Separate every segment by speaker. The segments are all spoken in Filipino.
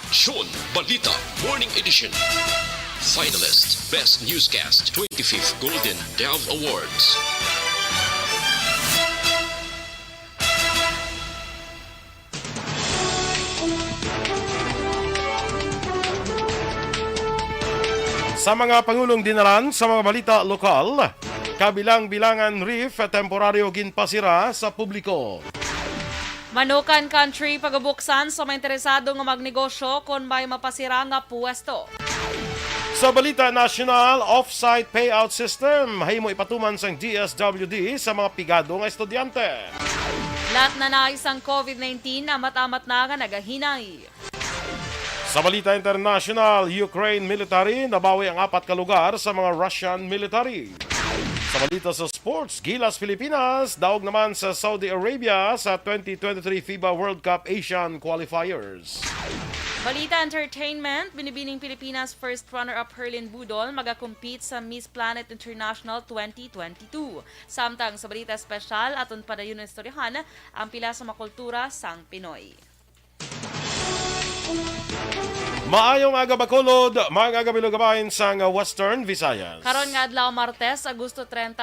Speaker 1: Aksyon Balita Morning Edition. Finalist Best Newscast 25th Golden Dove Awards.
Speaker 2: Sa mga pangulong dinaran sa mga balita lokal, kabilang-bilangan reef temporaryo ginpasira sa publiko.
Speaker 3: Manukan Country pagabuksan sa mga interesado nga magnegosyo kung may mapasira nga puwesto.
Speaker 2: Sa balita national, off-site payout system, himo ipatuman sang DSWD sa mga pigado nga estudyante.
Speaker 3: Lahat na nais ang COVID-19 amat-amat na nga nagahinay.
Speaker 2: Sa balita international, Ukraine military nabawi ang 4 ka lugar sa mga Russian military. Sa balita sa sports, Gilas Pilipinas daog naman sa Saudi Arabia sa 2023 FIBA World Cup Asian Qualifiers.
Speaker 3: Balita entertainment, binibining Pilipinas first runner-up Herlin Budol magakompete sa Miss Planet International 2022. Samtang sa balita espesyal, aton padayon na istoryahan ang pila sa makultura sang Pinoy.
Speaker 2: Maayong aga Bacolod, mga agabilugabahin sang Western Visayas.
Speaker 3: Karon nga adlaw Martes, Agosto 30,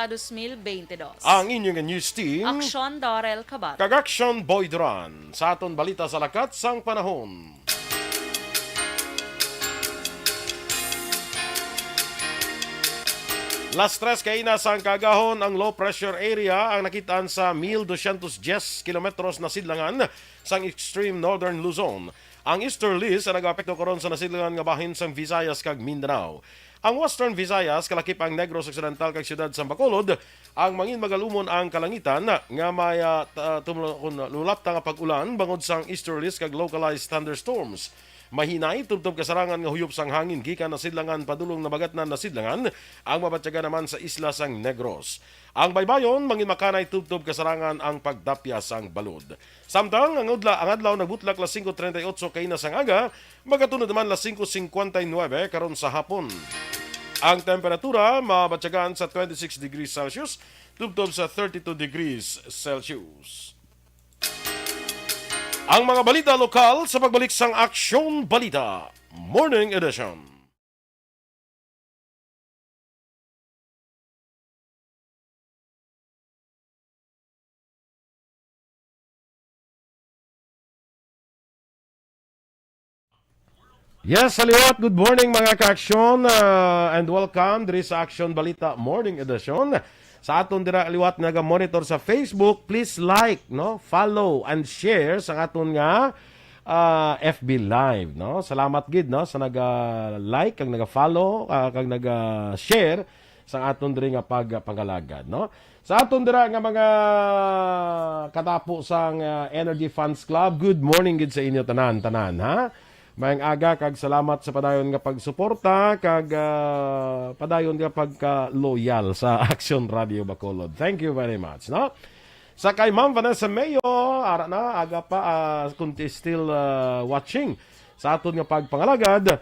Speaker 3: 2022.
Speaker 2: Ang inyong news team,
Speaker 3: Aksyon Darrell Cabat.
Speaker 2: Kagaksyon Boyd Duran, sa aton balita sa lakat sang panahon. Las 3 kay nasang kagahon ang low pressure area ang nakitaan sa 1,210 kilometros na sidlangan sang extreme northern Luzon. Ang easterlies ang nag-apekto karon sa nasidlangan nga bahin sang Visayas kag Mindanao. Ang Western Visayas kalakip ang Negros Occidental kag siyudad sang Bacolod, ang mangin magalumon ang kalangitan nga may lumulapta nga pag-ulan bangod sang easterlies kag localized thunderstorms. Mahinay tubtob kasarangan nga huyop sang hangin gikan na sidlangan padulong na bagatnan na sidlangan ang mabatyaga naman sa isla sang Negros. Ang baybayon mangin makanay tubtob kasarangan ang pagdapya sang balod. Samtang ang adlaw nagbutlak las 5:38 kay na sang aga, magatunod naman las 5:59 karon sa hapon. Ang temperatura mabatyagan sa 26 degrees Celsius tubtob sa 32 degrees Celsius. Ang mga balita lokal sa pagbalik sang Aksyon Balita Morning Edition. Yes, saliwat. Good morning mga ka-aksyon and welcome diri sa Aksyon Balita Morning Edition. Sa aton dira liwat nga monitor sa Facebook, please like, no, follow and share sa aton nga FB Live, no. Salamat gid, no, sa naga-like kag naga-follow kag naga-share sa aton diri nga pagpangalagad, no. Sa aton dira nga mga katapo sang Energy Funds Club, good morning gid sa inyo tanan, ha. Mayang aga kag salamat sa padayon nga pagsuporta kag padayon nga pagka-loyal sa Action Radio Bacolod. Thank you very much, no? Sa kay Ma'am Vanessa Mayo, ara na aga pa kung still watching sa aton nga pagpangalagad.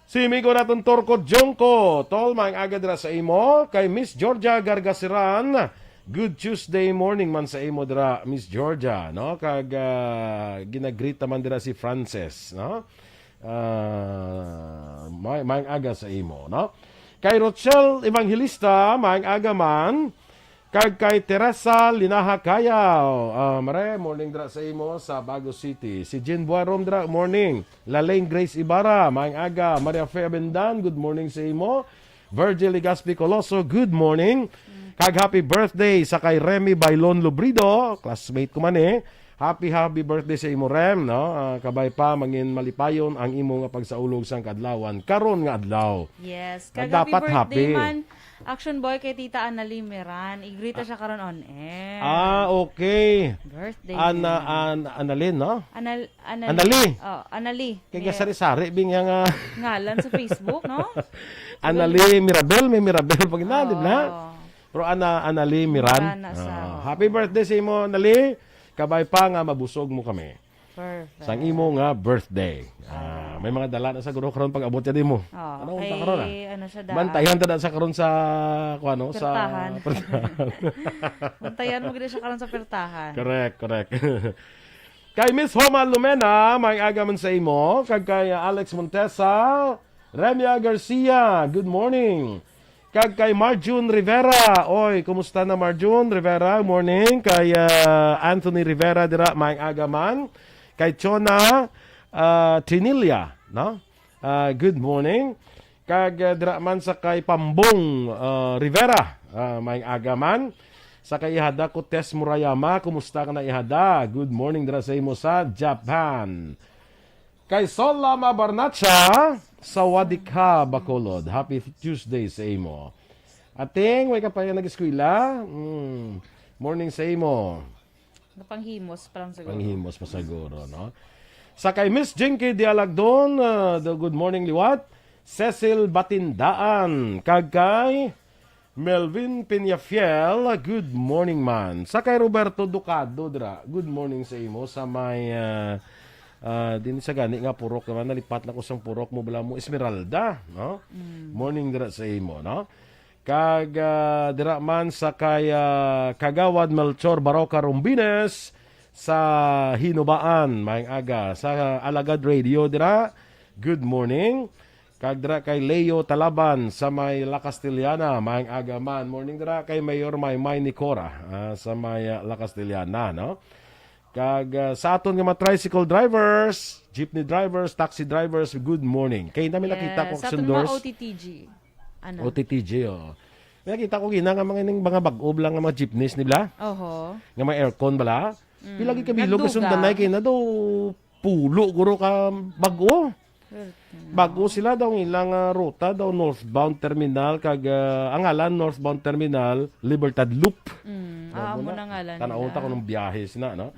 Speaker 2: Si Migo naton Torco Jongko, tol mayang aga dira sa imo kay Miss Georgia Gargasiran. Good Tuesday morning man sa imo dira Miss Georgia, no? Kag ginagreet man dira si Frances, no? Maayong aga sa imo, no? Kay Rochelle Evangelista, maayong aga man. Kag kay Teresa Linaha Kayaw, mare morning dira sa imo sa Bago City. Si Jean Buarom dira morning. Lalaine Grace Ibarra, maayong aga. Maria Fe Abendan, good morning sa imo. Virgil Legaspi Coloso, good morning. Kag happy birthday sa kay Remy Bailon Lubrido, classmate ko man eh. Happy birthday sa imo Rem, no? Kabay pa mangin malipayon ang imo nga pagsaulog sang kadlawan karon nga adlaw.
Speaker 3: Yes, kag
Speaker 2: Dapat
Speaker 3: happy birthday
Speaker 2: happy.
Speaker 3: man. Action boy kay Tita Annalie Meran. I-greet siya karon on air.
Speaker 2: Okay.
Speaker 3: Birthday.
Speaker 2: Annalyn, no?
Speaker 3: Annalie. Oh, Annalie.
Speaker 2: Kaya sari-sari bing yang
Speaker 3: Ngalan sa Facebook, no?
Speaker 2: Annalie Mirabel, may Mirabel pag ina, di ba?
Speaker 3: Oh.
Speaker 2: Pero Annalie Miran.
Speaker 3: Mirana sa-
Speaker 2: Happy birthday sa imo, Annalie. Kabay pa nga mabusog mo kami.
Speaker 3: Perfect.
Speaker 2: Sang imo nga birthday. May mga dala na sa guro karon pag abot ya mo.
Speaker 3: Oh,
Speaker 2: Ano
Speaker 3: kay,
Speaker 2: unta karon
Speaker 3: ano siya daan.
Speaker 2: Bantayan ta sa karon sa kuano
Speaker 3: Pertahan.
Speaker 2: sa pertahan.
Speaker 3: Bantayan mo gid siya karon sa pertahan.
Speaker 2: Correct. Kay Miss Homa Lumena, may agaman sa imo. Kag kay Alex Montesa, Remia Garcia, good morning. Kag kay Marjun Rivera, oy, kumusta na Marjun Rivera? Morning. Kay Anthony Rivera dira may agaman. Kay Chona Trinilla, no? Good morning. Kag dira man sa kay Pambong Rivera, may agaman. Sa kay ihada ko Tess Murayama, kumusta ka na ihada? Good morning dira sa imo sa Japan. Kay Sol Lama Barnacha, Sawadika Bacolod. Happy Tuesday sa imo. Ating, may ka pa yung nag-eskwela? Morning sa imo.
Speaker 3: Napanghimos pa lang siguro.
Speaker 2: Panghimos pa siguro, no? Sa kay Miss Jinky Dialagdon, the good morning liwat. Cecil Batindaan, kag kay Melvin Peñafiel, good morning man. Sa kay Roberto Ducado, dra, good morning sa imo. Sa may, din sa gani nga purok naman, nalipat na ko sa purok mo, bala mo, Esmeralda, no? Morning dra sa imo, no? Kag dira man sa kay Kagawad Melchor Baroka Rumbines, sa Hinubaan, maayong aga. Sa Alagad Radio, dira, good morning. Kag dira kay Leo Talaban sa may La Castellana, maayong aga man. Morning dira kay Mayor Maymay Nicora sa may La Castellana, no? Kag sa aton nga mga tricycle drivers, jeepney drivers, taxi drivers, good morning. Kay namin nakita ko
Speaker 3: sa aton
Speaker 2: sundors.
Speaker 3: mga OTTG. Ano?
Speaker 2: OTTG, oh. May nakita ko gina nga mga bag-ob lang nga mga jeepneys nila.
Speaker 3: Oho.
Speaker 2: Nga mga aircon bala. Pilagi kabilog
Speaker 3: Nagduga.
Speaker 2: kasundan na kay na daw pulo guro ka bago. Bago sila daw ilang ruta daw northbound terminal kag ang ngalan northbound terminal Libertad Loop.
Speaker 3: Mo na ngalan.
Speaker 2: Tanaw ta ko ng biyahe sina, no?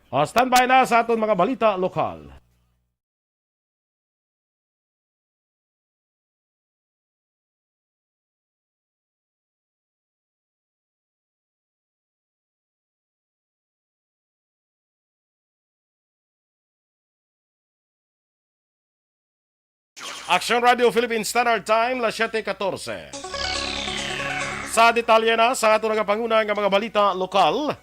Speaker 2: Standby na sa aton mga balita lokal. Action Radio Philippine Standard Time, las 7:14. Sa detalye na sa ato nagapanguna nga mga balita lokal,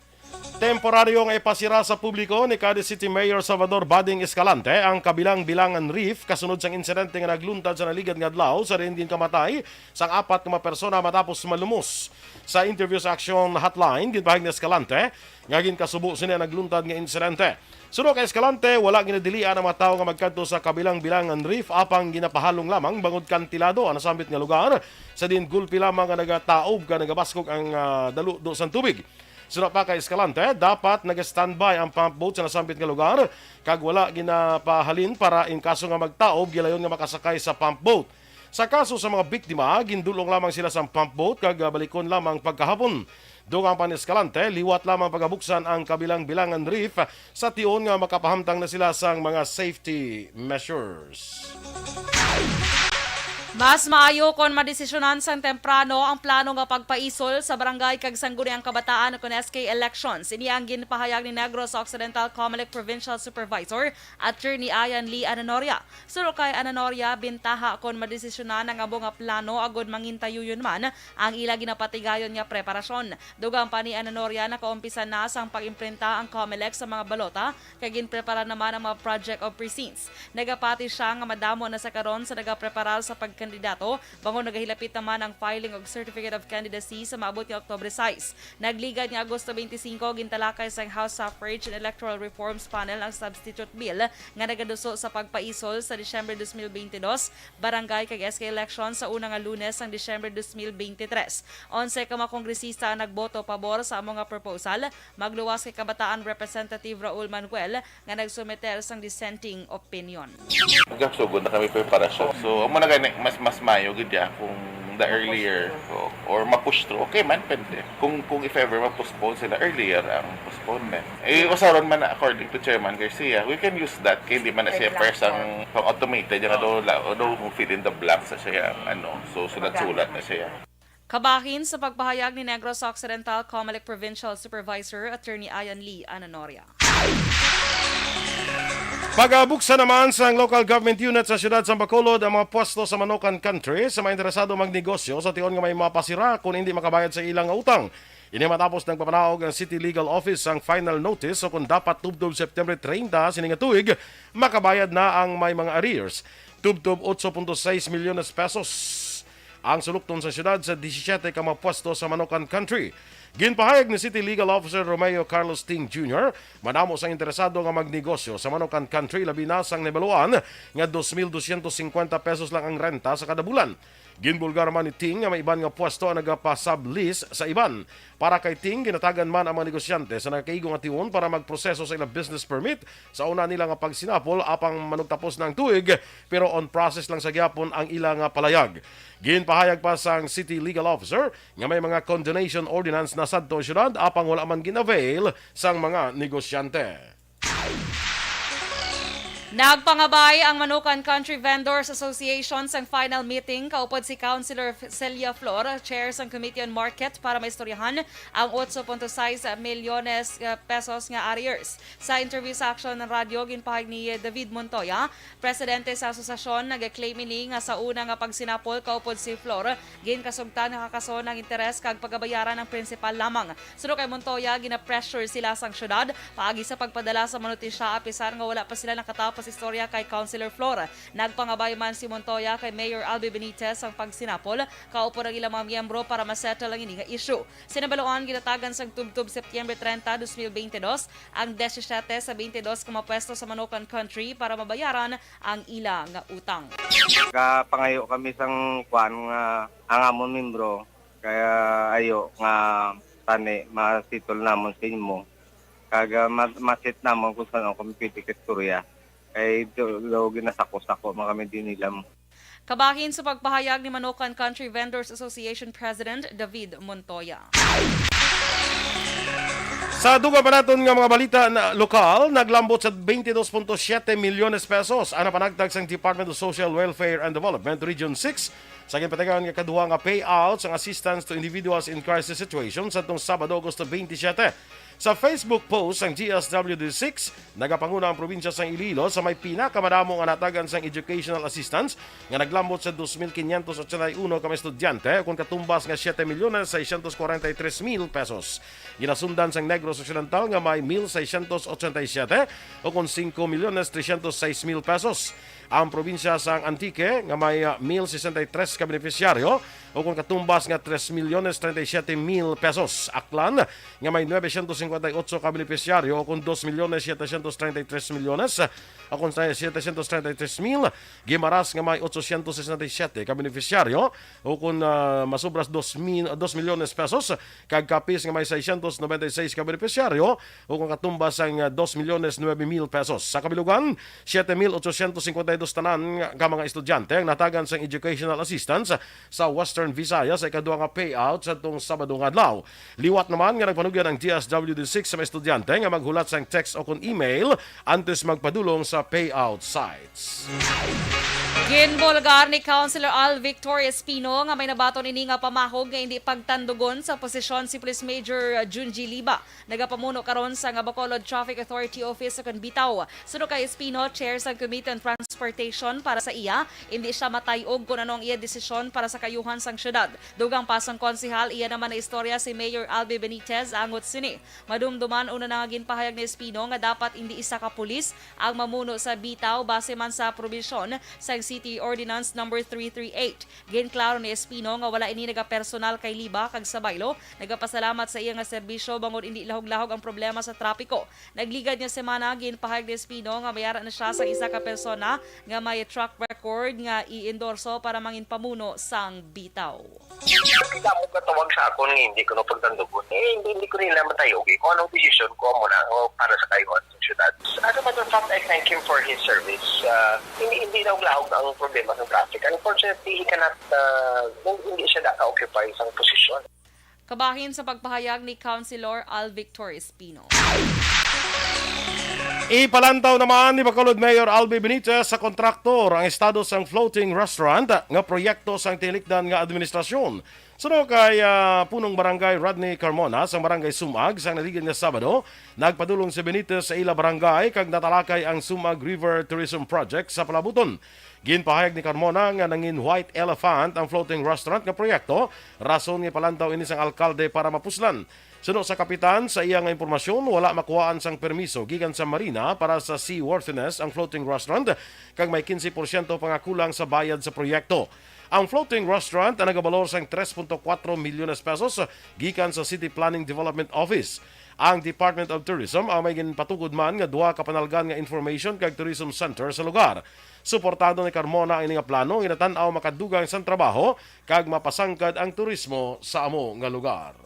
Speaker 2: temporaryong ipasira sa publiko ni Cadiz City Mayor Salvador Bading Escalante ang kabilang-bilangan reef kasunod sang insidente nga nagluntad sa naligad nga adlaw sa rin din kamatay sang 4 nga persona matapos malumos. Sa interview sa Action Hotline, ginpahig ni Escalante nga ginkasubo sina nagluntad nga insidente. Suno kay Escalante, wala ginadilian ang mga tao nga magkadto sa kabilang-bilangan reef apang ginapahalong lamang bangod kantilado ang nasambit nga lugar sa din gulpi lamang nga nagataob ka nagabaskog ang daludo sang tubig. Suno pa kay Escalante, dapat nag-standby ang pump boat sa nasambit nga lugar kag wala ginapahalin para in kaso nga magtaob gilayon nga makasakay sa pump boat. Sa kaso sa mga biktima, gindulong lamang sila sa pump boat kag balikon lamang pagkahapon. Dugang pa ni Escalante, liwat lamang pagabuksan ang kabilang-bilangan reef sa tion nga makapahamtang na sila sang mga safety measures.
Speaker 3: Mas maayo kon madesisyonan sang temprano ang plano nga pagpaisol sa barangay kag sangguniang kabataan kon SK elections. Ini ang ginpahayag ni Negros Occidental Comelec Provincial Supervisor Attorney Ayan Lee Ananoria. Suro kay Ananoria, bintaha kon madesisyonan ang abo nga plano agod mangintayuyon man ang ila ginapatigayon nga preparasyon. Dugang pa ni Ananoria nakaumpisa na sang pag-imprinta ang Comelec sa mga balota kay ginprepara naman ang mga project of precincts. Nagapati siya nga madamo na sa karon sa nagapreparar sa pagkandidato bangon nagahilapit naman ang filing of Certificate of Candidacy sa maabot nga Oktubre 6. Nagligad nga Agosto 25 gintalakay sa House Suffrage and Electoral Reforms Panel ang substitute bill nga nagaduso sa pagpaisol sa Disyembre 2022 barangay kag SK election sa unang nga Lunes ang Disyembre 2023. 11 ka mga kongresista ang nagboto pabor sa among nga proposal. Magluwas kay kabataan Representative Raul Manuel nga nagsumeter sang dissenting opinion.
Speaker 4: Nagsugod na kami preparasyon. So, amo na gani mas mayo gid ya kung the earlier or ma-push through. Okay man, pwede. Kung if ever ma-postpone sila earlier ang postponement. Usaron man na, according to Chairman Garcia, we can use that. Kaya hindi man na siya persang automated. Yung do fill in the blanks na siya. So, sulat-sulat na siya.
Speaker 3: Kabahin sa pagpahayag ni Negros Occidental Comelec Provincial Supervisor Attorney Ayan Lee Ananoria.
Speaker 2: Pag-abuksa naman sa local government unit sa siyudad sa Bacolod ang mga pwesto sa Manokan Country sa mga interesado magnegosyo sa tion nga may mapasira kung hindi makabayad sa ilang utang. Ini matapos ng papanawag ng City Legal Office ang final notice o kung dapat tubtob September 30 sininga tuig, makabayad na ang may mga arrears. Tubtob 8.6 milyones pesos ang sulukton sa syudad sa 17 ka mga pwesto sa Manokan Country. Ginpahayag ni City Legal Officer Romeo Carlos Ting Jr. manamo sa interesado nga magnegosyo sa Manokan Country labi na sang nibaluan nga 2,250 pesos lang ang renta sa kada bulan. Ginbulgar man ni Ting nga may iban nga pwesto ang nagapa-sublease sa iban. Para kay Ting, ginatagan man ang mga negosyante sa nakaigong atiwon para magproseso sa ilang business permit sa una nila nga pagsinapol apang manugtapos ng tuig pero on process lang sa gyapon ang ilang palayag. Ginpahayag pa sang City Legal Officer nga may mga condonation ordinance na sadto syudad apang wala man ginavail sang mga negosyante.
Speaker 3: Nagpangabay ang Manokan Country Vendors Association sa final meeting kaupod si Councilor Celia Flor, chair ng Committee on Market para maistoryahan ang 8.6 milyones pesos nga arrears. Sa interview sa action ng radyo, ginpahayag ni David Montoya, presidente sa asosasyon, nag-claim ini nga sa una nga pagsinapol kaupod si Flor, ginkasugtan nga kakaso ng interes kag pagabayaran ng principal lamang. Suno kay Montoya, gina-pressure sila sang syudad paagi sa pagpadala sa manutisya apisan nga wala pa sila nakatapos istorya kay Councilor Flor. Nagpangabay man si Montoya kay Mayor Albi Benitez ang pagsinapol kaupo ng ilang mga miyembro para masettle ang ini nga issue. Sinabaloan ginatagan sang tubtob September 30, 2022 ang 17 sa 22 ka pwesto sa Manokan Country para mabayaran ang ila nga utang.
Speaker 5: Kapangayo kami sang kwan nga ang amon membro kaya ayo nga tani masitol namon sa inyo. Kaga masit namon kung saan kami pwede kistorya. Kay daw ginasako-sako kami din nilam.
Speaker 3: Kabahin sa pagpahayag ni Manokan Country Vendors Association President David Montoya.
Speaker 2: Sa duga pa naton nga mga balita na lokal, naglambot sa 22.7 milyones pesos ang panagtag sa Department of Social Welfare and Development Region 6 sa ginpatagan nga kaduha nga payouts ang assistance to individuals in crisis situations sa itong Sabado, Agosto 27. Sa Facebook post ang GSWD6, nagapanguna ang probinsya sa Iloilo sa may pinakamadamong anatagan sa educational assistance nga naglambot sa 2,581 ka estudyante kung katumbas nga 7,643,000 pesos. Ginasundan sang Negros Occidental nga may 1,687 o kung 5,306,000 pesos. Ang probinsya sa Antique nga may 1,063 ka beneficiaryo o kung katumbas nga 3,037,000 pesos. Aklan nga may 958 ka beneficiaryo o kung 2,733,000 o kung 733,000. Gimaras nga may 867 ka beneficiaryo o kung masubras 2 milyones pesos. Kag Capiz nga may 696 ka beneficiaryo o kung katumbas ang 2,009,000 pesos. Sa kabilugan, 7,852 tanan ka mga estudyante ang natagan sa educational assistance sa Western Visayas sa ikaduha nga payout sa itong Sabado nga adlaw. Liwat naman nga nagpanugyan ang GSWD6 sa mga estudyante nga maghulat sa text o kung email antes magpadulong sa payout sites.
Speaker 3: Ginbulgar ni Councilor Al Victor Espino nga may nabaton ini nga pamahog nga hindi pagtandugon sa posisyon si Police Major Junji Liba. Nagapamuno karon sa nga Bacolod Traffic Authority Office sa Bitaw. Suno kay Espino, chair sa Committee on Transportation para sa iya, hindi siya matayog kung anong iya desisyon para sa kayuhan sang syudad. Dugang pasang konsihal, iya naman na istorya si Mayor Albi Benitez angot sini. Madumduman una na ginpahayag ni Espino nga dapat hindi isa ka pulis ang mamuno sa Bitaw base man sa probisyon sa City Ordinance number 338. Ginklaro ni Espino nga wala ini nagapersonal kay Liba kag sa baylo. Nagapasalamat sa iya nga serbisyo bangod hindi lahog-lahog ang problema sa trapiko. Nagligad nga semana ginpahayag ni Espino nga bayaran na siya sa isa ka persona nga may track record nga i-endorso para mangin pamuno sang Bitaw.
Speaker 6: Damo katawag sa ako nga hindi ko na pagtandugon. Hindi ko nila matayog. Kung anong desisyon ko mo na para sa kayuhan sa syudad. As a matter of fact, I thank him for his service. Hindi lahog-lahog ang problema ng traffic. Unfortunately, he cannot, hindi siya naka-occupy isang posisyon.
Speaker 3: Kabahin sa pagpahayag ni Councilor Al Victor Espino.
Speaker 2: Ipalantaw naman ni Bacolod Mayor Albi Benitez sa kontraktor ang estado sang floating restaurant nga proyekto sang tinikdan nga administrasyon. Suno kay punong barangay Rodney Carmona sa barangay Sumag sa naligan nga Sabado, nagpadulong si Benitez sa ila barangay kag natalakay ang Sumag River Tourism Project sa Palabuton. Ginpahayag ni Carmona nga nangin White Elephant ang floating restaurant nga proyekto, rason nga palantaw ini sang alkalde para mapuslan. Suno sa kapitan, sa iyang impormasyon, wala makuhaan sang permiso gikan sa marina para sa seaworthiness ang floating restaurant kag may 15% pangakulang sa bayad sa proyekto. Ang floating restaurant ang nagabalor sang 3.4 milyones pesos gikan sa City Planning Development Office. Ang Department of Tourism ang may ginpatugod man nga duha ka panalgan nga information kag tourism center sa lugar. Suportado ni Carmona ang nga plano inatan-aw makadugang sang trabaho kag mapasangkad ang turismo sa amo nga lugar.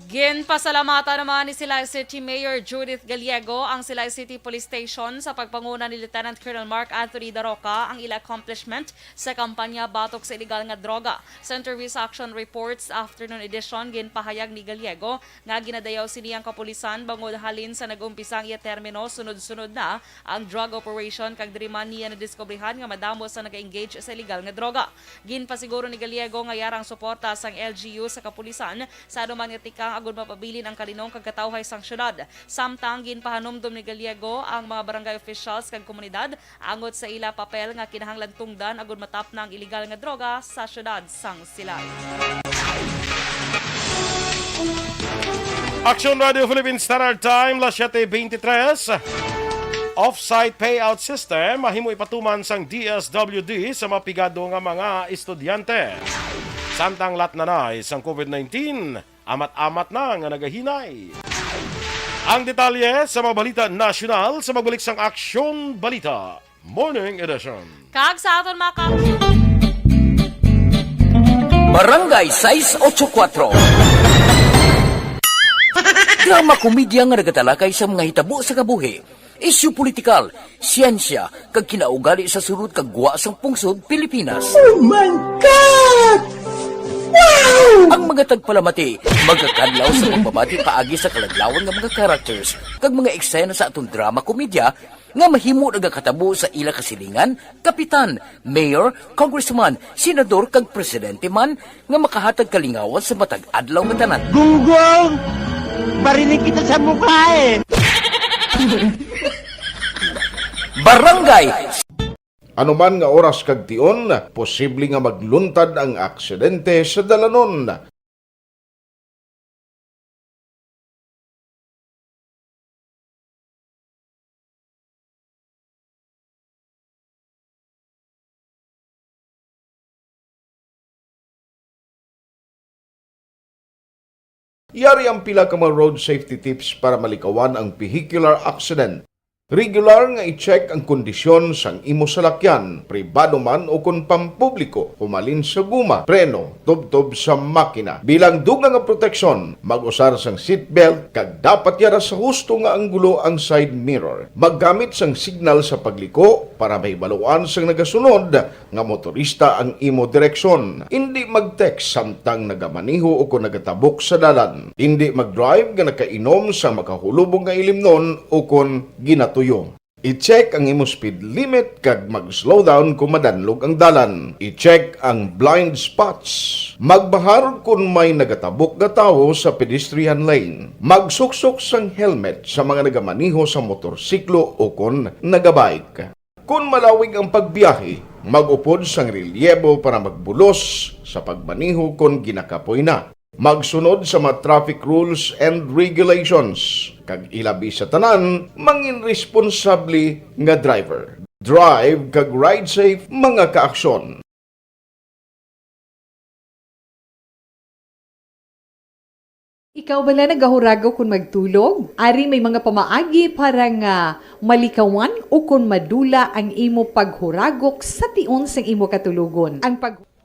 Speaker 3: Ginpasalamatan naman ni Silay City Mayor Judith Gallego ang Silay City Police Station sa pagpanguna ni Lieutenant Colonel Mark Anthony Daroca ang ila accomplishment sa kampanya batok sa illegal nga droga. Sa Interviews Action Reports Afternoon Edition, ginpahayag ni Gallego nga ginadayaw siniyang kapulisan bangod halin sa nag-umpisang iya termino sunod-sunod na ang drug operation kag diriman niya na diskubrihan nga madamo sa nag-engage sa illegal nga droga. Ginpasiguro ni Gallego nga yarang suporta sang LGU sa kapulisan sa anuman nga tika agud mapabilin ang kalinong kagkatawhay sang syudad. Samtang ginpahanumdum ni Gallego ang mga barangay officials kag komunidad angot sa ila papel nga kinahanglan tungdan agud matap na ang iligal nga droga sa syudad sang Silay.
Speaker 2: Action Radio Philippines Standard Time, las 7:23. Off-site payout system mahimo ipatuman sang DSWD sa mapigado nga mga estudyante. Samtang latnanay sang COVID-19, amat-amat na nga nagahinay. Ang detalye sa mga balita nasyonal sa magbalik sang Aksyon Balita Morning Edition.
Speaker 3: Kag sa aton mga
Speaker 7: Barangay 684. Drama komedya nga nagatalakay sa mga hitabo sa kabuhi, isyu politikal, siyensya, kag kinaugali sa surut kag guwa sang pungsod Pilipinas.
Speaker 8: Oh my God! Wow!
Speaker 7: Ang mga tagpalamati, magkakadlaw sa pagbabati paagi sa kalaglawan ng mga characters kag mga eksena sa atong drama komedya nga mahimo nagakatabo sa ila kasilingan, kapitan, mayor, congressman, senador kag presidente man nga makahatag kalingawan sa matag adlaw nga tanan.
Speaker 8: Gunggong! Barinig kita sa mukha eh!
Speaker 7: Barangay
Speaker 9: Anuman nga oras kag tion, posible nga magluntad ang aksidente sa dalanon. Yari ang pila ka mga road safety tips para malikawan ang vehicular accident. Regular nga i-check ang kondisyon sang imo salakyan, pribado man o kun pampubliko, humalin sa guma, preno, tubtob sa makina. Bilang dugang nga proteksyon, mag-usar sang seatbelt kag dapat yara sa husto nga anggulo ang side mirror. Maggamit sang signal sa pagliko para may baluan sang nagasunod nga motorista ang imo direksyon. Hindi mag-text samtang nagamaniho o kung nagatabok sa dalan. Hindi mag-drive nga nakainom sa makahulubong nga ilimnon o kung ginato tuyo. I-check ang imo speed limit kag mag-slow down kung madanlog ang dalan. I-check ang blind spots. Magbahar kung may nagatabok nga tawo sa pedestrian lane. Magsuksok sang helmet sa mga nagamaniho sa motorsiklo o kung nagabike. Kung malawig ang pagbiyahe, mag-upod sang relyebo para magbulos sa pagmaniho kung ginakapoy na. Magsunod sa mga traffic rules and regulations. Kag ilabi sa tanan, mangin responsable nga driver. Drive kag ride safe mga kaaksyon.
Speaker 10: Ikaw bala nagahuragaw kung magtulog? Ari may mga pamaagi para nga malikawan o kung madula ang imo paghuragok sa tion sang imo katulugon. Ang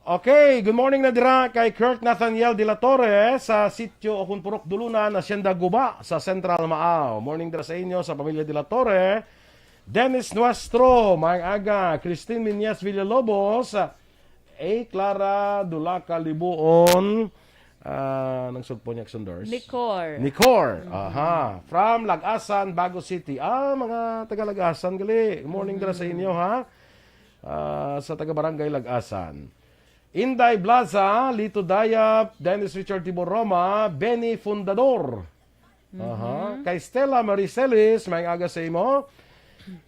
Speaker 2: Okay, good morning na dira kay Kurt Nathaniel de la Torre sa sitio Okunpurok Dulunan, Hacienda Guba sa Central Maaw. Morning dira sa inyo sa pamilya de la Torre. Dennis Nuestro, Mayang Aga, Christine Minyas Villalobos, Clara Dulaca Libuon, nang sulpo niya Sundors. Nicor. Aha. From Lagasan, Bago City. Mga taga Lagasan gali. Good morning dira sa inyo ha. Sa taga Barangay Lagasan. Inday Blaza, Lito Dayap, Dennis Richard Tibor Roma, Benny Fundador. Aha. Kay Stella Maricelis, may aga sa imo.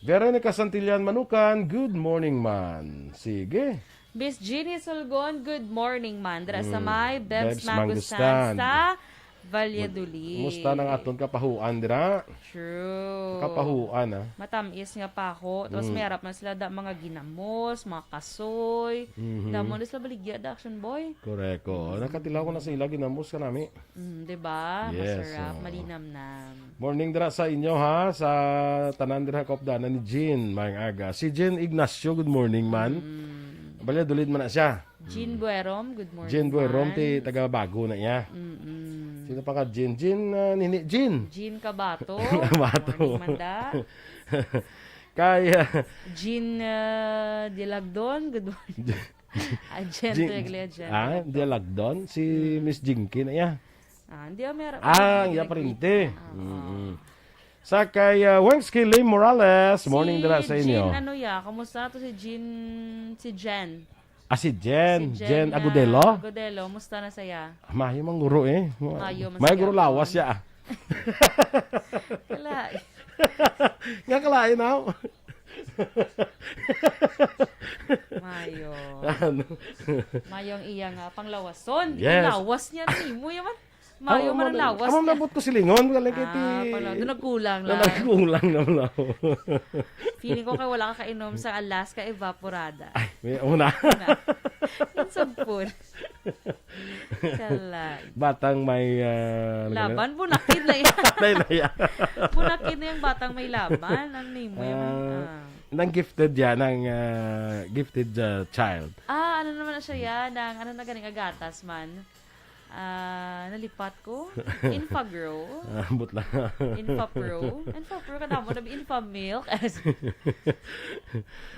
Speaker 2: Veronica Santillan Manukan, good morning man. Sige.
Speaker 3: Miss Jeannie Solgon, good morning man. Dara sa may Bebs
Speaker 2: Bebs
Speaker 3: Mangustan
Speaker 2: Mangustan.
Speaker 3: sa Valladolid.
Speaker 2: Musta ng aton kapahuan dira?
Speaker 3: True.
Speaker 2: Kapahuan
Speaker 3: Matamis nga pa ako. Tapos may harap na sila mga ginamos, mga kasoy. Damon na sila baligya da, action boy.
Speaker 2: Koreko. Nakatilaw ko na sa ila, ginamos ka nami.
Speaker 3: Diba?
Speaker 2: Yes,
Speaker 3: Masarap,
Speaker 2: oo.
Speaker 3: malinamnam.
Speaker 2: Morning dira sa inyo ha, sa tanan dira kopdanan ni Jean, mayang aga. Si Jean Ignacio, good morning man. Valladolid man na siya.
Speaker 3: Jean Buerom, good morning.
Speaker 2: Jean Buerom,
Speaker 3: man.
Speaker 2: ti taga bago na niya. Sino pa ka Jean? Nini Jean.
Speaker 3: Jean Kabato.
Speaker 2: Kabato.
Speaker 3: Morning Manda.
Speaker 2: Kaya,
Speaker 3: Jean Dilagdon, good morning. Agent Reglia Jen.
Speaker 2: dialagdon. Si Miss Jinky na niya.
Speaker 3: Hindi meron.
Speaker 2: Iya parinte. Sa kay Wensky Lee Morales, morning dira sa inyo.
Speaker 3: Jean, kamusta to si Jean, si Jen?
Speaker 2: Si Jen.
Speaker 3: Si
Speaker 2: Jen Agudelo.
Speaker 3: Agudelo, musta na saya?
Speaker 2: Mayo mang guro
Speaker 3: Mayo,
Speaker 2: May guro lawas ya.
Speaker 3: Kala.
Speaker 2: Nga kalain na.
Speaker 3: Mayo.
Speaker 2: Ano?
Speaker 3: Mayong iya nga panglawason.
Speaker 2: Yes.
Speaker 3: Lawas niya ni mo yaman. Mayo man ang lawas
Speaker 2: Amam
Speaker 3: niya.
Speaker 2: nabot ko silingon. Kalagiti.
Speaker 3: Doon nagkulang lang.
Speaker 2: Nagkulang na mo.
Speaker 3: Feeling ko kay wala ka kainom sa Alaska Evaporada.
Speaker 2: May una.
Speaker 3: Yung sampun. Kala.
Speaker 2: Batang may...
Speaker 3: Laban, bunakid na yan.
Speaker 2: yan.
Speaker 3: Bunakid na yung batang may laban. Ano mo yaman?
Speaker 2: Nang gifted yan, ng gifted child.
Speaker 3: Ano naman na siya yan? Ano na ganing agatas man? Nalipat ko. Infagrow.
Speaker 2: Butla.
Speaker 3: Infapro. Infapro ka na mo. Infamilk.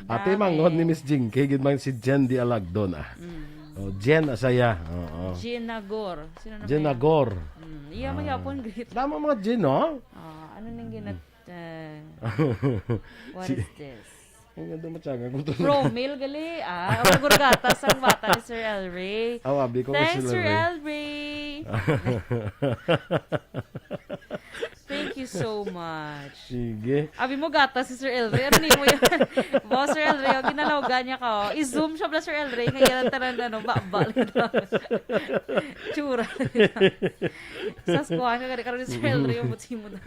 Speaker 2: Ate mangon ni Miss Jinky, gid si Jen di Alagdon Jen asaya.
Speaker 3: Ginagor. Sino na
Speaker 2: Ginagor.
Speaker 3: Iya magyapon great.
Speaker 2: Tama mga Jen, no?
Speaker 3: Ano nang what is this?
Speaker 2: Ang ganda matyaga.
Speaker 3: Promil gali. Magurgatas ang bata ni Sir El Rey.
Speaker 2: Awabi ko
Speaker 3: Thanks,
Speaker 2: si
Speaker 3: Sir El Rey. Thank you so much.
Speaker 2: Sige.
Speaker 3: Abi mo gata si Sir El Rey. Ano mo yan? Boss Sir El Rey, ginalawgan niya ka. I-zoom siya pala Sir El Rey. Kaya lang tanan bakbal. Tsura. Saskuhan ka karon ni Sir El Rey. Umutsi mo na.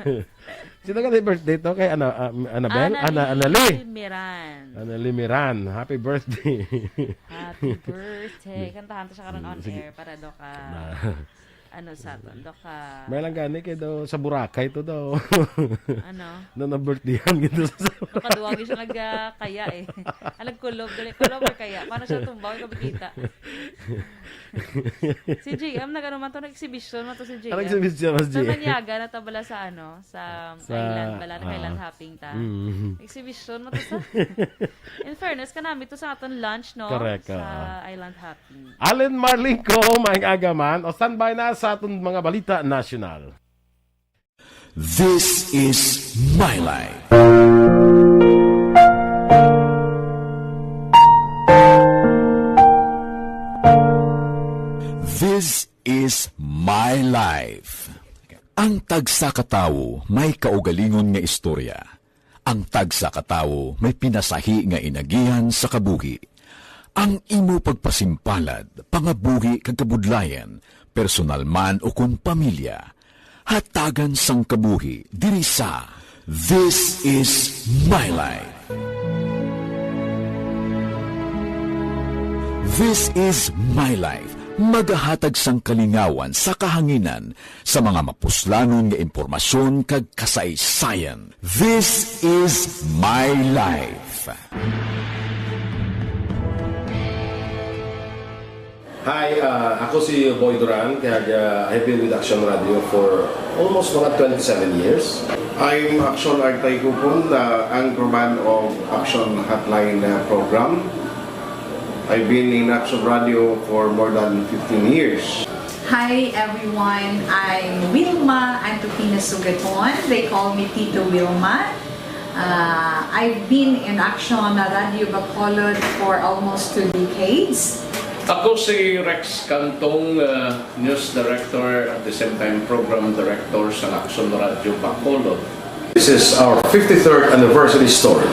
Speaker 2: Sino ka na birthday to? Kay Annabelle?
Speaker 3: Annalyn Miran.
Speaker 2: Annalyn Miran. Happy birthday.
Speaker 3: Happy birthday. Kantahan to siya karon on air para do ka sa to. Do ka...
Speaker 2: May lang gani kay daw sa Boracay to daw.
Speaker 3: Ano?
Speaker 2: Na birthdayan gito sa
Speaker 3: Nakaduwagi siya nagkaya nagkulob. Kulob or kaya. Paano siya tumbaw? Ikabikita. Si JM, nag-ano to, nag-exhibition mo to si JM.
Speaker 2: Exhibition mas
Speaker 3: Sa
Speaker 2: JM.
Speaker 3: Maniaga, na tabala sa island, bala na island hopping ta. Exhibition mo to sa... In fairness, kanami to sa aton lunch, no?
Speaker 2: Correct.
Speaker 3: Sa island hopping.
Speaker 2: Allen Marlinko, may agaman. O standby na sa aton mga balita national.
Speaker 11: This is My Life. This is My Life. Ang tagsa katawo may kaugalingon nga istorya. Ang tagsa katawo may pinasahi nga inagihan sa kabuhi. Ang imo pagpasimpalad, pangabuhi kag kabudlayan, personal man o kun pamilya, hatagan sang kabuhi diri sa This is My Life. This is My Life. Magahatag sang kalingawan sa kahanginan sa mga mapuslanon nga impormasyon kag kasaysayan. This is My Life.
Speaker 2: Hi, ako si Boy Duran. I've been with Action Radio for almost mga 27 years.
Speaker 9: I'm Action Artay Kupon, the anchorman of Action Hotline program. I've been in Action Radio for more than 15 years.
Speaker 10: Hi everyone, I'm Wilma Antopina Sugaton. They call me Tito Wilma. I've been in Action Radio Bacolod for almost 2 decades.
Speaker 12: Ako si Rex Cantong, News Director at the same time Program Director sa Action Radio Bacolod.
Speaker 13: This is our 53rd anniversary story.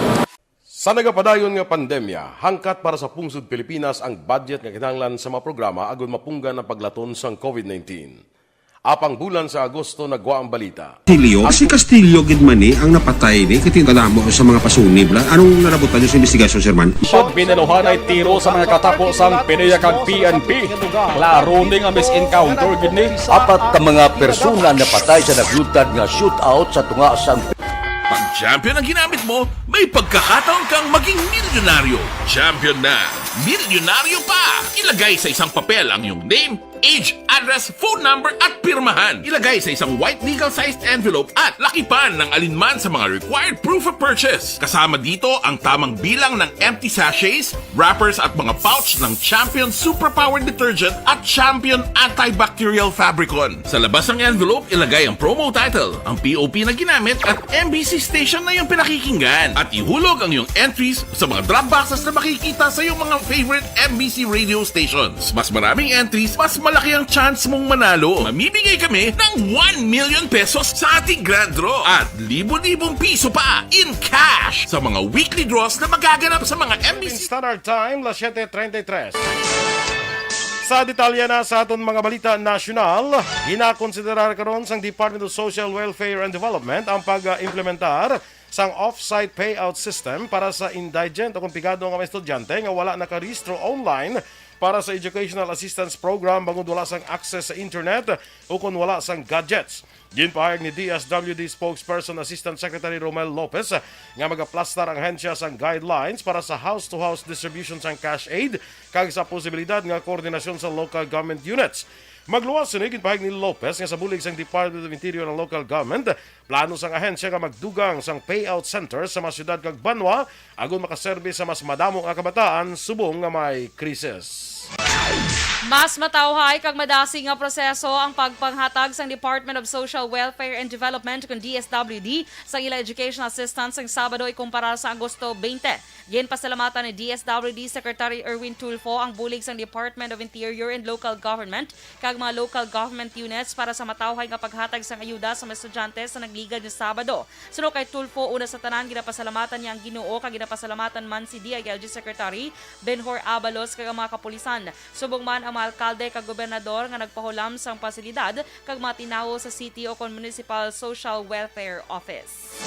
Speaker 2: Sa nagapadayon nga pandemya, hangkat para sa pungsod Pilipinas ang budget nga kinahanglan sa mga programa agon mapunggan ang paglaton sang COVID-19. Apang bulan sa Agosto nagwa ang balita.
Speaker 14: Si Castillo gidmani ang napatay ni kitingalamo sa mga pasunib. Anong narabutan niyo sa investigasyon, Sir Man?
Speaker 15: Siyot binaluhan ay tiro sa mga katapos ang PNP kag PNP. Klaro ni nga misencounter gid ni.
Speaker 7: Apat ka mga persona napatay sa naglutad nga shootout sa tunga sang
Speaker 16: Pag champion ang ginamit mo, may pagkakataon kang maging milyonaryo. Champion na, milyonaryo pa! Ilagay sa isang papel ang iyong name, age, address, phone number at pirmahan. Ilagay sa isang white legal-sized envelope at lakipan ng alinman sa mga required proof of purchase. Kasama dito ang tamang bilang ng empty sachets, wrappers at mga pouch ng Champion Superpower Detergent at Champion Antibacterial Fabricon. Sa labas ng envelope, ilagay ang promo title, ang POP na ginamit at MBC station na yung pinakikinggan. At ihulog ang iyong entries sa mga drop boxes na makikita sa iyong mga favorite MBC radio stations. Mas maraming entries, mas malaki ang chance mong manalo. Mamibigay kami ng 1 million pesos sa ating grand draw at libo-libong piso pa in cash sa mga weekly draws na magaganap sa mga MBC
Speaker 2: Standard Time, 7:33. Sa detalye na sa aton mga balita nasyonal, ginakonsiderar karon sang Department of Social Welfare and Development ang pag-implementar sang off-site payout system para sa indigent o kumpigado nga mga estudyante nga wala nakarehistro online para sa Educational Assistance Program bangod wala sang access sa internet o kung wala sang gadgets. Ginpahayag ni DSWD spokesperson Assistant Secretary Romel Lopez nga magaplastar ang hensya sang guidelines para sa house-to-house distribution sang cash aid kag sa posibilidad nga koordinasyon sa local government units. Magluwas sinig ginpahayag ni Lopez nga sa bulig sang Department of Interior ng local government, plano sang ahensya nga magdugang sang payout center sa mga syudad kag banwa agon makaserbe sa mas madamo nga kabataan subong nga may krisis.
Speaker 3: Mas matawhay kag madasig nga proseso ang pagpanghatag sang Department of Social Welfare and Development kung DSWD sa ila education assistance sang Sabado ikumpara sa Agosto 20. Gin pasalamatan ni DSWD Secretary Erwin Tulfo ang bulig sang Department of Interior and Local Government kag mga local government units para sa matawhay nga paghatag sang ayuda sa mga estudyante sa nagligad ni Sabado. Suno kay Tulfo una sa tanan ginapasalamatan niya ang Ginoo kag ginapasalamatan man si DILG Secretary Benhur Abalos kag mga kapulisan. Subong man ang mga alkalde kag gobernador nga nagpahulam sang pasilidad kag mga tinawo sa city o kon municipal social welfare office.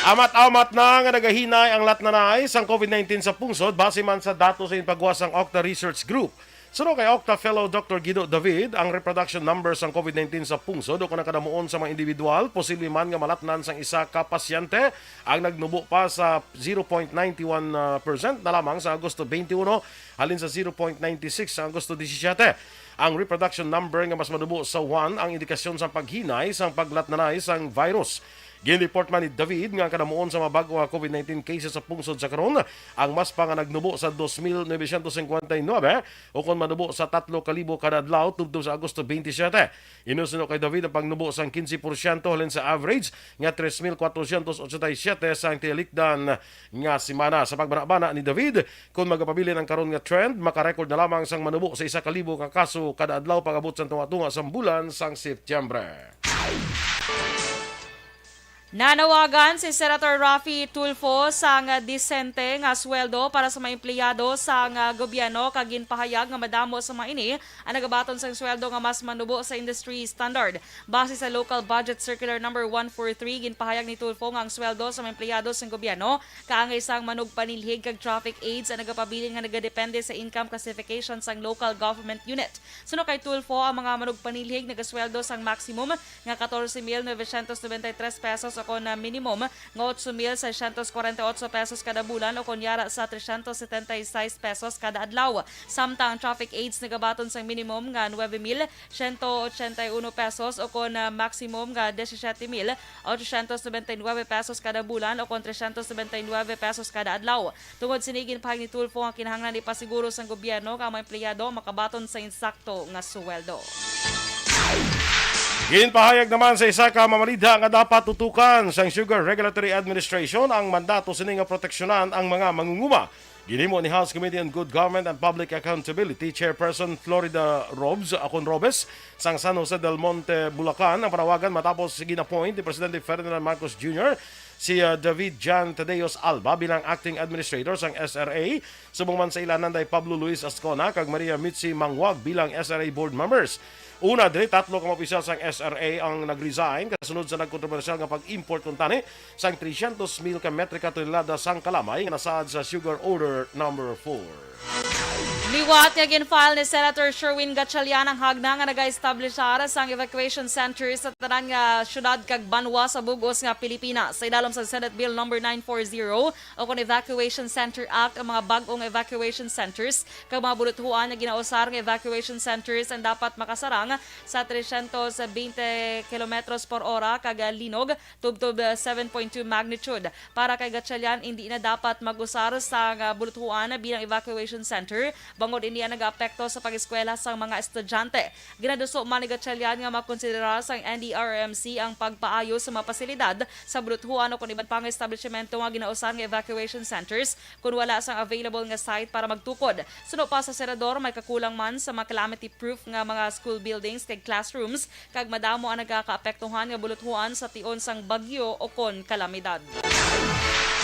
Speaker 2: Amat-amat na nga nagahinay ang latnanay sang COVID-19 sa pungsod base man sa datos sa pagwas sang Octa Research Group. Suno kay Octa Fellow Dr. Guido David, ang reproduction numbers sang COVID-19 sa pungsod o kung nakadamuon sa mga individual, posible man nga malatnan sang isa ka pasyente ang nagnubo pa sa 0.91% na lamang sa Agosto 21 halin sa 0.96 sa Agosto 17. Ang reproduction number nga mas madubo sa 1 ang indikasyon sa paghinay sang paglatnanay sang virus. Ginreport man ni David nga kadamuon sa mga bago nga COVID-19 cases sa pungsod sa karon ang mas pa nga nagnubo sa 2,959 o kung manubo sa 3,000 kada adlaw tubtob sa Agosto 27. Inusuno kay David ang pagnubo sang 15% halin sa average nga 3,487 sa tiyalikdan nga semana. Sa pagbanabana ni David, kung magapabilin ang karon nga trend, makarecord na lamang sang manubo sa 1,000 ka kaso kada adlaw pagabot sa tunga-tunga sa bulan sang Setyembre.
Speaker 3: Nanawagan si Senator Raffy Tulfo sang disente nga sweldo para sa mga empleyado sa gobyerno kag ginpahayag nga madamo sa mga ini ang nagabaton sang sweldo nga mas manubo sa industry standard. Base sa Local Budget Circular number 143 ginpahayag ni Tulfo nga ang sweldo sa mga empleyado sa gobyerno kaangay sang manugpanilhig kag traffic aids ang nagapabilin nga nagadepende sa income classification sang local government unit. Suno kay Tulfo ang mga manugpanilhig nagasweldo sang maximum nga 14,993 pesos o kon minimum nga 8,648 pesos kada bulan o kunyara sa 376 pesos kada adlaw. Samtang traffic aids nagabaton sang minimum nga 9,181 pesos o kon maximum nga 17,899 pesos kada bulan o kon 379 pesos kada adlaw. Tungod sinigin pahag ni Tulfo ang kinahanglan ipasiguro sang gobyerno nga mga empleyado makabaton sa insakto nga suweldo.
Speaker 2: Ginpahayag naman sa isa ka mamalidha nga dapat tutukan sang Sugar Regulatory Administration ang mandato sini nga proteksyonan ang mga mangunguma. Ginimo ni House Committee on Good Government and Public Accountability Chairperson Florida Robes sang San Jose del Monte, Bulacan ang panawagan matapos ginapoint ni Presidente Ferdinand Marcos Jr. si David Jan Tadeos Alba bilang acting administrator sang SRA. Subong man sa ilanan day Pablo Luis Ascona kag Maria Mitzi Mangwag bilang SRA board members. Una diri 3 ka mga opisyal sang SRA ang nag-resign kasunod sa nagkontrobersyal nga pag-import kun tani sang 300,000 ka metrika tonelada sang kalamay nga nasaad sa Sugar Order number 4.
Speaker 3: Liwat nga gin-file ni Senator Sherwin Gatchalian ang hagna nga naga-establishar sang evacuation center sa tanan nga syudad kag banwa sa bugos nga Pilipinas. Sa idalom sa Senate Bill number 940 o kon Evacuation Center Act ang mga bag-ong evacuation centers kag mga buluthuan nga ginausar nga evacuation centers ang dapat makasarang sa 320 km/h kag linog tubtob 7.2 magnitude. Para kay Gatchalian hindi na dapat mag-usar sa buluthuan bilang evacuation center bangod hindi nag-apekto sa pag-eskwela sa mga estudyante. Ginaduso man ni Gatchalian nga makonsidera sa NDRMC ang pagpaayo sa mga pasilidad sa buluthuan o kung iban pang establishmento nga ginausan nga evacuation centers kung wala sang available nga site para magtukod. Suno pa sa senador may kakulang man sa mga calamity-proof nga mga school buildings kag classrooms kag madamo ang nagkakaapektuhan nga buluthuan sa tion sang bagyo o kon kalamidad.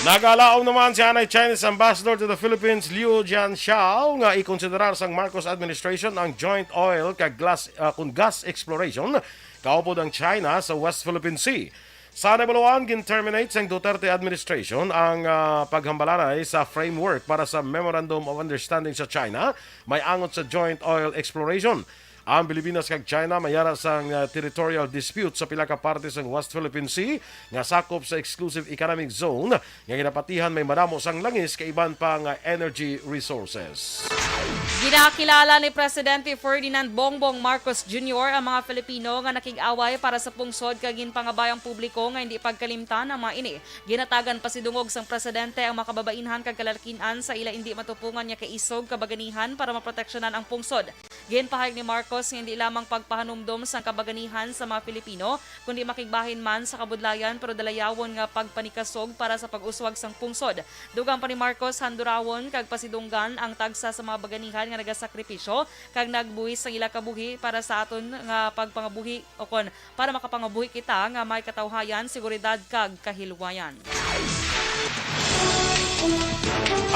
Speaker 2: Nagalaom naman si Anay Chinese Ambassador to the Philippines Liu Jianxiao nga ikonsiderar sang Marcos administration ang joint oil kag gas exploration kaupod ang China sa West Philippine Sea. Sa nabaluan, gin-terminate sang Duterte administration ang paghambalanay sa framework para sa Memorandum of Understanding sa China may angot sa joint oil exploration. Ang Pilipinas kag China mayara sang territorial dispute sa pila ka parte sang West Philippine Sea nga sakop sa exclusive economic zone nga ginapatihan may madamo sang langis kay iban pa nga energy resources.
Speaker 3: Ginakilala ni Presidente Ferdinand Bongbong Marcos Jr. ang mga Filipino nga nakig-away para sa pungsod kag ginpangabayang publiko nga hindi pagkalimtan ang mga ini. Ginatagan pasidungog sang presidente ang makababainhan kag kalalakian sa ila hindi matupungan niya kaisog kabaganihan para maproteksyonan ang pungsod. Ginpahayag ni Marcos nga hindi lamang pagpahanumdom sa kabaganihan sa mga Pilipino kundi makigbahin man sa kabudlayan pero dalayawon nga pagpanikasog para sa pag-uswag sang pungsod. Dugang pa ni Marcos handurawon kag pasidunggan ang tagsa sa mga baganihan nga nagasakripisyo kag nagbuhis sang ila kabuhi para sa aton nga pagpangabuhi o kon para makapangabuhi kita nga may katawhayan, seguridad kag kahilwayan.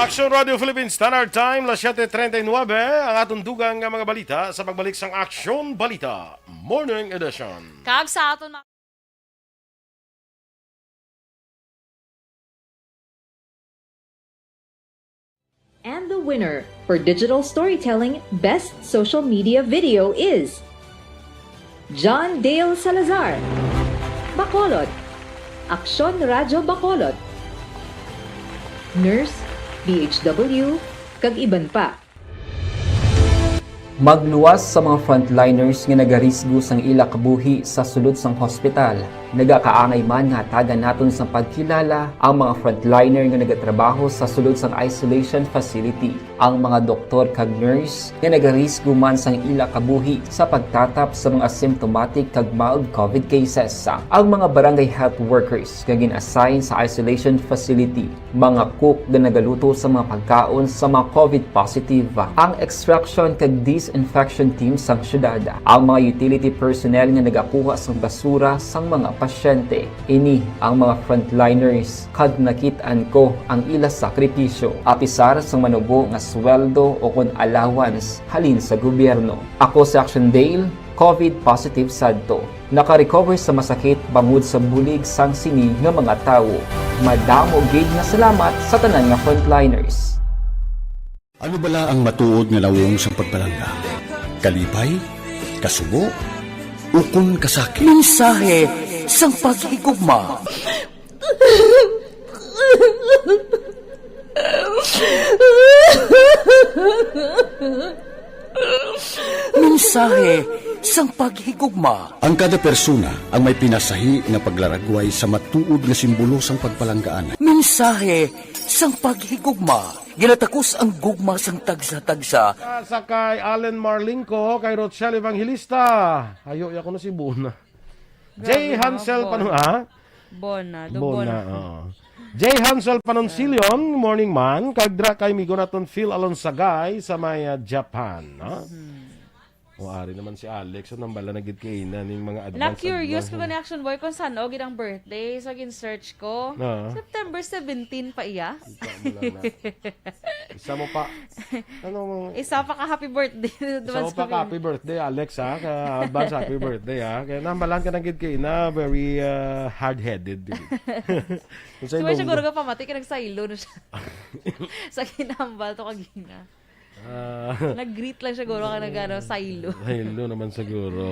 Speaker 2: Action Radio Philippines Standard Time, las 7:39, ang atong dugang nga mga balita sa pagbalik sang Action Balita Morning Edition.
Speaker 3: Kag sa aton
Speaker 17: And the winner for Digital Storytelling Best Social Media Video is John Dale Salazar, Bacolod, Aksyon Radyo Bacolod, Nurse, BHW, kag iban pa.
Speaker 18: Magluwas sa mga frontliners nga nagarisgo sang ila kabuhi sa sulod sang hospital. Nagakaangay man nga tagan naton sa pagkilala ang mga frontliner nga nagatrabaho sa sulod sang isolation facility. Ang mga doktor kag nurse nga nagarisgo man sang ila kabuhi sa pagtatap sa mga symptomatic kag mild COVID cases. Ang mga barangay health workers nga gin-assign sa isolation facility, mga cook nga nagaluto sa mga pagkaon sa mga COVID positive, ang extraction kag disinfection team sang syudad, ang mga utility personnel nga nagakuha sang basura sang mga pasyente. Ini ang mga frontliners kad nakitaan ko ang ila sakripisyo apisar sang manubo nga sweldo o kon allowance halin sa gobyerno. Ako si Action Dale, COVID positive sadto. Naka-recover sa masakit bangod sa bulig sang sini nga mga tawo. Madamo gid nga salamat sa tanan nga frontliners.
Speaker 11: Ano bala ang matuod nga lawong sa pagbalangga? Kalipay? Kasubo? Ukon kasakit?
Speaker 7: Mensahe sang paghigugma. Mensahe sang paghigugma.
Speaker 11: Ang kada persona ang may pinasahi nga paglaragway sa matuod nga simbolo sang pagpalanggaan.
Speaker 7: Mensahe sang paghigugma. Ginatakos ang gugma sang tagsa-tagsa.
Speaker 2: Sa kay Allen Marlinco, kay Rochelle Evangelista. Ayo, ako na si Bona. Jay Hansel, paano
Speaker 3: Bona,
Speaker 2: Bona, Jay Hansel Panoncillion, morning man. Kagdra kay migo naton Phil Alonsagay sa may Japan. No? O ari naman si Alex. So, nambala na gid kay na ning mga advance.
Speaker 3: Na-curious ko gani Action Boy kung saan o ginang birthday. So, gin-search ko. September 17 pa iya.
Speaker 2: Isa mo pa.
Speaker 3: Isa pa ka happy birthday.
Speaker 2: Isa mo pa ka happy birthday, Alex, ha? Advance happy birthday, ha? Kaya nambalan ka na gid kay na very hard-headed.
Speaker 3: So, may siguro ka pamati ka nagsailo na siya. Sa kinambal to kagina. Nag-greet lang siguro ka nag sailo.
Speaker 2: Sailo naman siguro.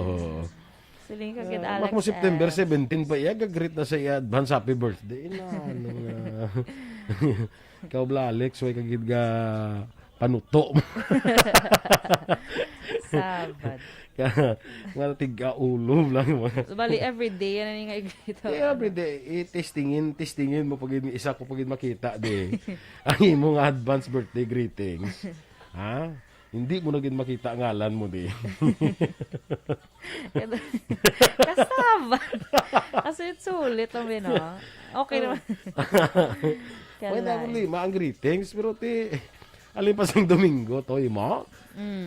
Speaker 3: Siling ka kid Alex.
Speaker 2: Mo September 17 pa iya, gag-greet na sa iya advance happy birthday. Ikaw bla Alex, way kagid ga panuto.
Speaker 3: Sabad.
Speaker 2: Nga tiga ulo lang mo.
Speaker 3: So, bali everyday yan nga i-greet.
Speaker 2: Everyday testingin mo pag isa ko pag makita di. Ang imong advance birthday greetings. Ha? Hindi mo na gid makita ngalan mo di.
Speaker 3: Kasama. Kasi sulit ang no. Okay naman.
Speaker 2: Pwede mo lima ang greetings pero alin pa sang Domingo to mo.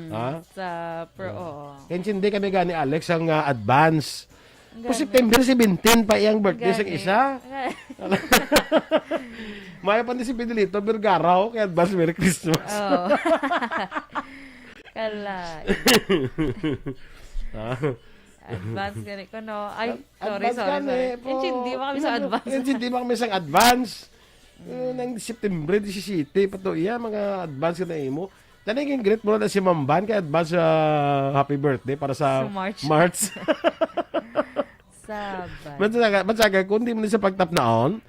Speaker 2: Ha?
Speaker 3: Sa pro.
Speaker 2: Hindi kami gani Alex ang advance. Po September 17 pa iyang birthday sa isa. Maya pa ni si Pedrito Bergaraw kaya advance Merry Christmas.
Speaker 3: Oh. Kalay. Advance gani ko no. Ay, sorry. Hindi ba kami sa advance?
Speaker 2: Hindi ba kami sa advance? Nang September 17 pa to iya mga advance ka na imo. Tanigin greet mo na si Mamban kay advance happy birthday para sa March.
Speaker 3: Sabad.
Speaker 2: Matsaga, kung di mo sa pagtap naon,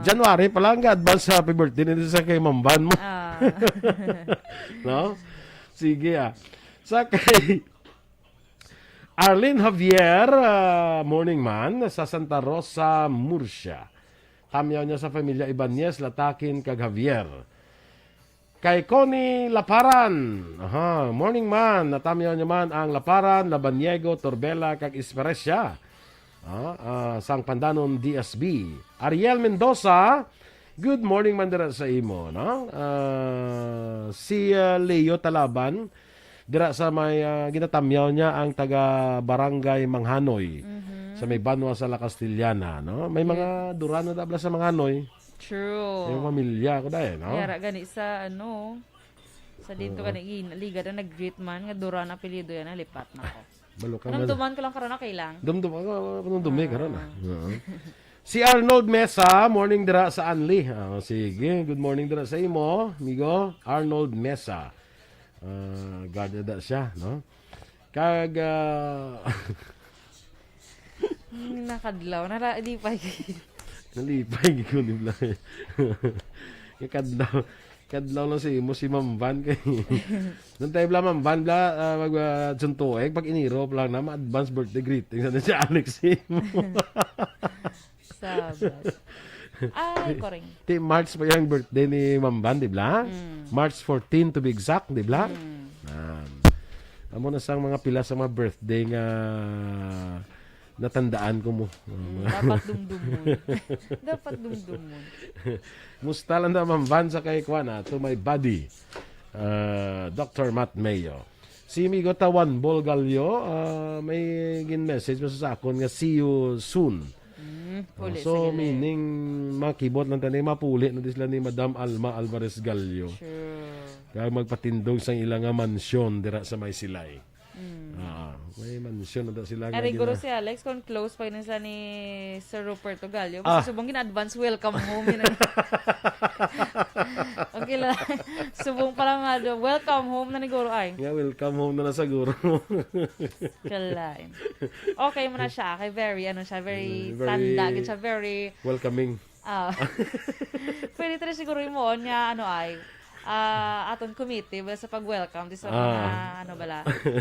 Speaker 2: January pa lang advance happy birthday nito sa kay Mamban mo. No? Sige Sa kay Arlene Javier, morning man, sa Santa Rosa, Murcia. Tamyaw niya sa pamilya Ibanez, Latakin, kag Javier. Kay Connie Laparan, morning man, natamyaw niya man ang Laparan, Labanyego, Torbela, kag Esperecia. Sang Pandanon DSB. Ariel Mendoza, good morning man dira sa imo, no? Si Leo Talaban, dira sa may ginatamyaw niya ang taga Barangay Manghanoy. Sa may Banwa sa La Castellana, no? May mga durano dabla sa Manghanoy.
Speaker 3: True.
Speaker 2: Yung pamilya ko dahil, no?
Speaker 3: Yara gani sa sa dito gani liga na nag-greet man nga durana apelyido yan lipat na ko. Dumduman ko lang karon na kailang.
Speaker 2: Dumdumi karon na. Si Arnold Mesa, morning dira sa Anli. Sige, good morning dira sa imo, amigo. Arnold Mesa. Guarda da siya, no? Kag
Speaker 3: nakadlaw na di pa
Speaker 2: nalipay ko ni Bla. Kadlaw lang si mo si Ma'am Van kay. Nung tayo bla Ma'am Van bla magsuntuig pag iniro lang na advance birthday greetings sa si Alex mo.
Speaker 3: Sabas. Ay, koreng.
Speaker 2: March pa yung birthday ni Ma'am Van, di ba? March 14 to be exact, di ba? Amo na sang mga pila sa mga birthday nga natandaan ko mo.
Speaker 3: Dapat dumdumon. Dapat dumdumon.
Speaker 2: Musta lang na Ma'am Van sa kay Kwana to my buddy, Dr. Matt Mayo. Si Migo Tawan Bolgalyo, may gin-message mo sa akon nga see you soon. So, meaning, makibot lang tayo, mapuli na sila ni Madam Alma Alvarez Gallo. Sure. Kaya magpatindog sa ilang mansyon dira sa may silay. May mansyon na sila.
Speaker 3: Ay, siguro si Alex, kung close pa yun sa ni Sir Ruperto Gallo, basta subong gina-advance welcome home. Okay lang. Subong pa lang nga, welcome home na ni Guro ay.
Speaker 2: Yeah, welcome home na siguro.
Speaker 3: Kalain. Okay mo na siya. Kay very tanda. Siya very
Speaker 2: welcoming.
Speaker 3: Pwede tayo siguro yung mo niya, aton committee bala sa pag-welcome sa mga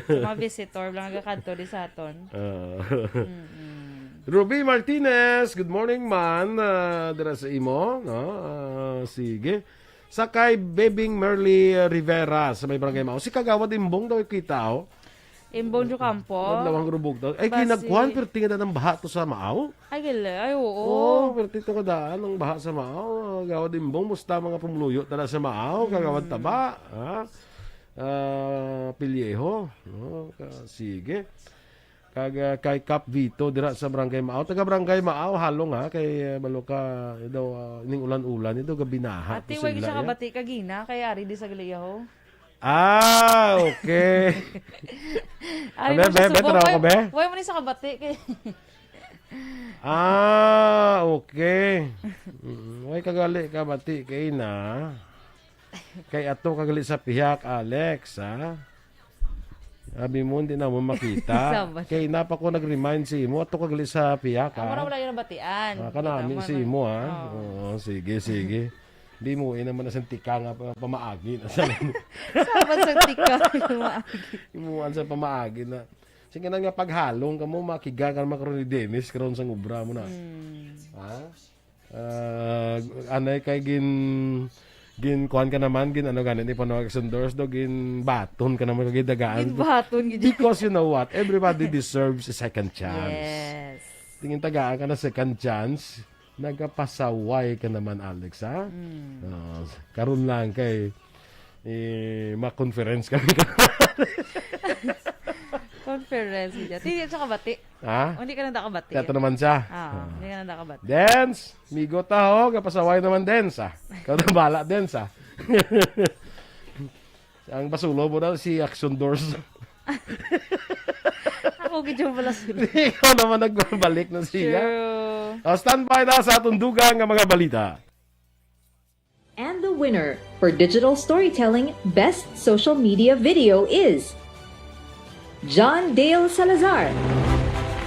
Speaker 3: sa mga visitor lang nagakadto di sa aton.
Speaker 2: Ruby Martinez, good morning man. Dira sa imo, no? Sige. Sakay Bebing Merly Rivera sa may barangay Mao. Si Kagawad Imbong daw kita
Speaker 3: Imbong jo kampo.
Speaker 2: Lawang rubog to. Ay,
Speaker 3: Basi.
Speaker 2: kinagkuhan, pero tingin na ng baha to sa Maaw.
Speaker 3: Ay, gila. Ay, oo.
Speaker 2: Oo, pero tito ka daan ng baha sa Maaw. Gawad imbong, musta mga pumuluyo tala sa Maaw, kagawad taba. Ha? Pilyeho. No, sige. Kay Cap Vito dira sa Barangay Maaw. Taga Barangay Maaw halong ha kay Baloka daw ning ulan-ulan ito gabinaha.
Speaker 3: Ati wagi siya kabati kagina kay ari di sa Galiaho.
Speaker 2: Okay. Be, tanaw ko be.
Speaker 3: Way mo ni sa kabati kay.
Speaker 2: Okay. Way kagali kabati kay na. Kay ato kagali sa piyak Alex ha. Sabi mo, hindi na mo makita. Kaya napa ko nag-remind si mo, ato kagali sa piyak, ha?
Speaker 3: Wala yung nabatian.
Speaker 2: Kanami si mo, ha? Oo, sige. Hindi mo, naman na sa tika nga pamaagi.
Speaker 3: Sabat sa tika, pamaagi.
Speaker 2: Imuan sa pamaagi na. Sige na nga paghalong ka mo, makiga ka naman karoon ni Dennis, karoon sa ubra mo na. Ha? Anay kay kuhan ka naman, ano ganit, ipanawag sa doors, gin baton ka naman, dagaan.
Speaker 3: Gin baton.
Speaker 2: Because you know what? Everybody deserves a second chance.
Speaker 3: Yes.
Speaker 2: Tingin tagaan ka na second chance, nagkapasaway ka naman, Alex, ha? Karoon lang kay ma-conference kami.
Speaker 3: Conference niya. Hindi siya kabati.
Speaker 2: Ha?
Speaker 3: Hindi ka na nakabati.
Speaker 2: Ito naman siya.
Speaker 3: Hindi ka na nakabati.
Speaker 2: Dance! Migo taho, kapasaway naman dance, ha? Ikaw na bala dance, ha? Ang basulo mo daw si Action Doors.
Speaker 3: Ako gidyo pala sila.
Speaker 2: Ikaw naman nagbabalik na siya.
Speaker 3: True.
Speaker 2: Standby na sa atong dugang nga mga balita.
Speaker 17: And the winner for Digital Storytelling Best Social Media Video is John Dale Salazar,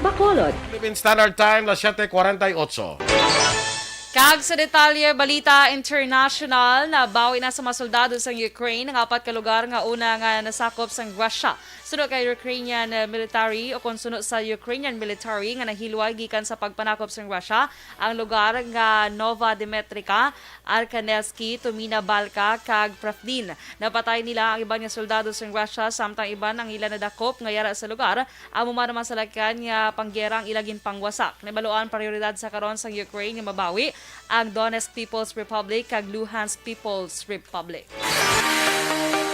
Speaker 17: Bacolod.
Speaker 2: Philippine Standard Time, 7:48.
Speaker 3: Kag sa detalye, balita international na bawi na sa mga soldado sa Ukraine ang 4 ka lugar nga una nga nasakop sa Russia. Sunod kay Ukrainian military o kung sunod sa Ukrainian military nga nahilway gikan sa pagpanakop sa Russia ang lugar nga Nova Dmitrievka, Arkhangelsk, Tumina Balka kag Pravdin. Napatay nila ang iban nga soldado sa Russia samtang iban ang ila nadakop nga yara sa lugar. Amo man naman sa lakyan nga panggera ang ilagin pangwasak. Nabaluan prioridad sa karon sa Ukraine nga mabawi ang Donetsk People's Republic kag Luhansk People's Republic.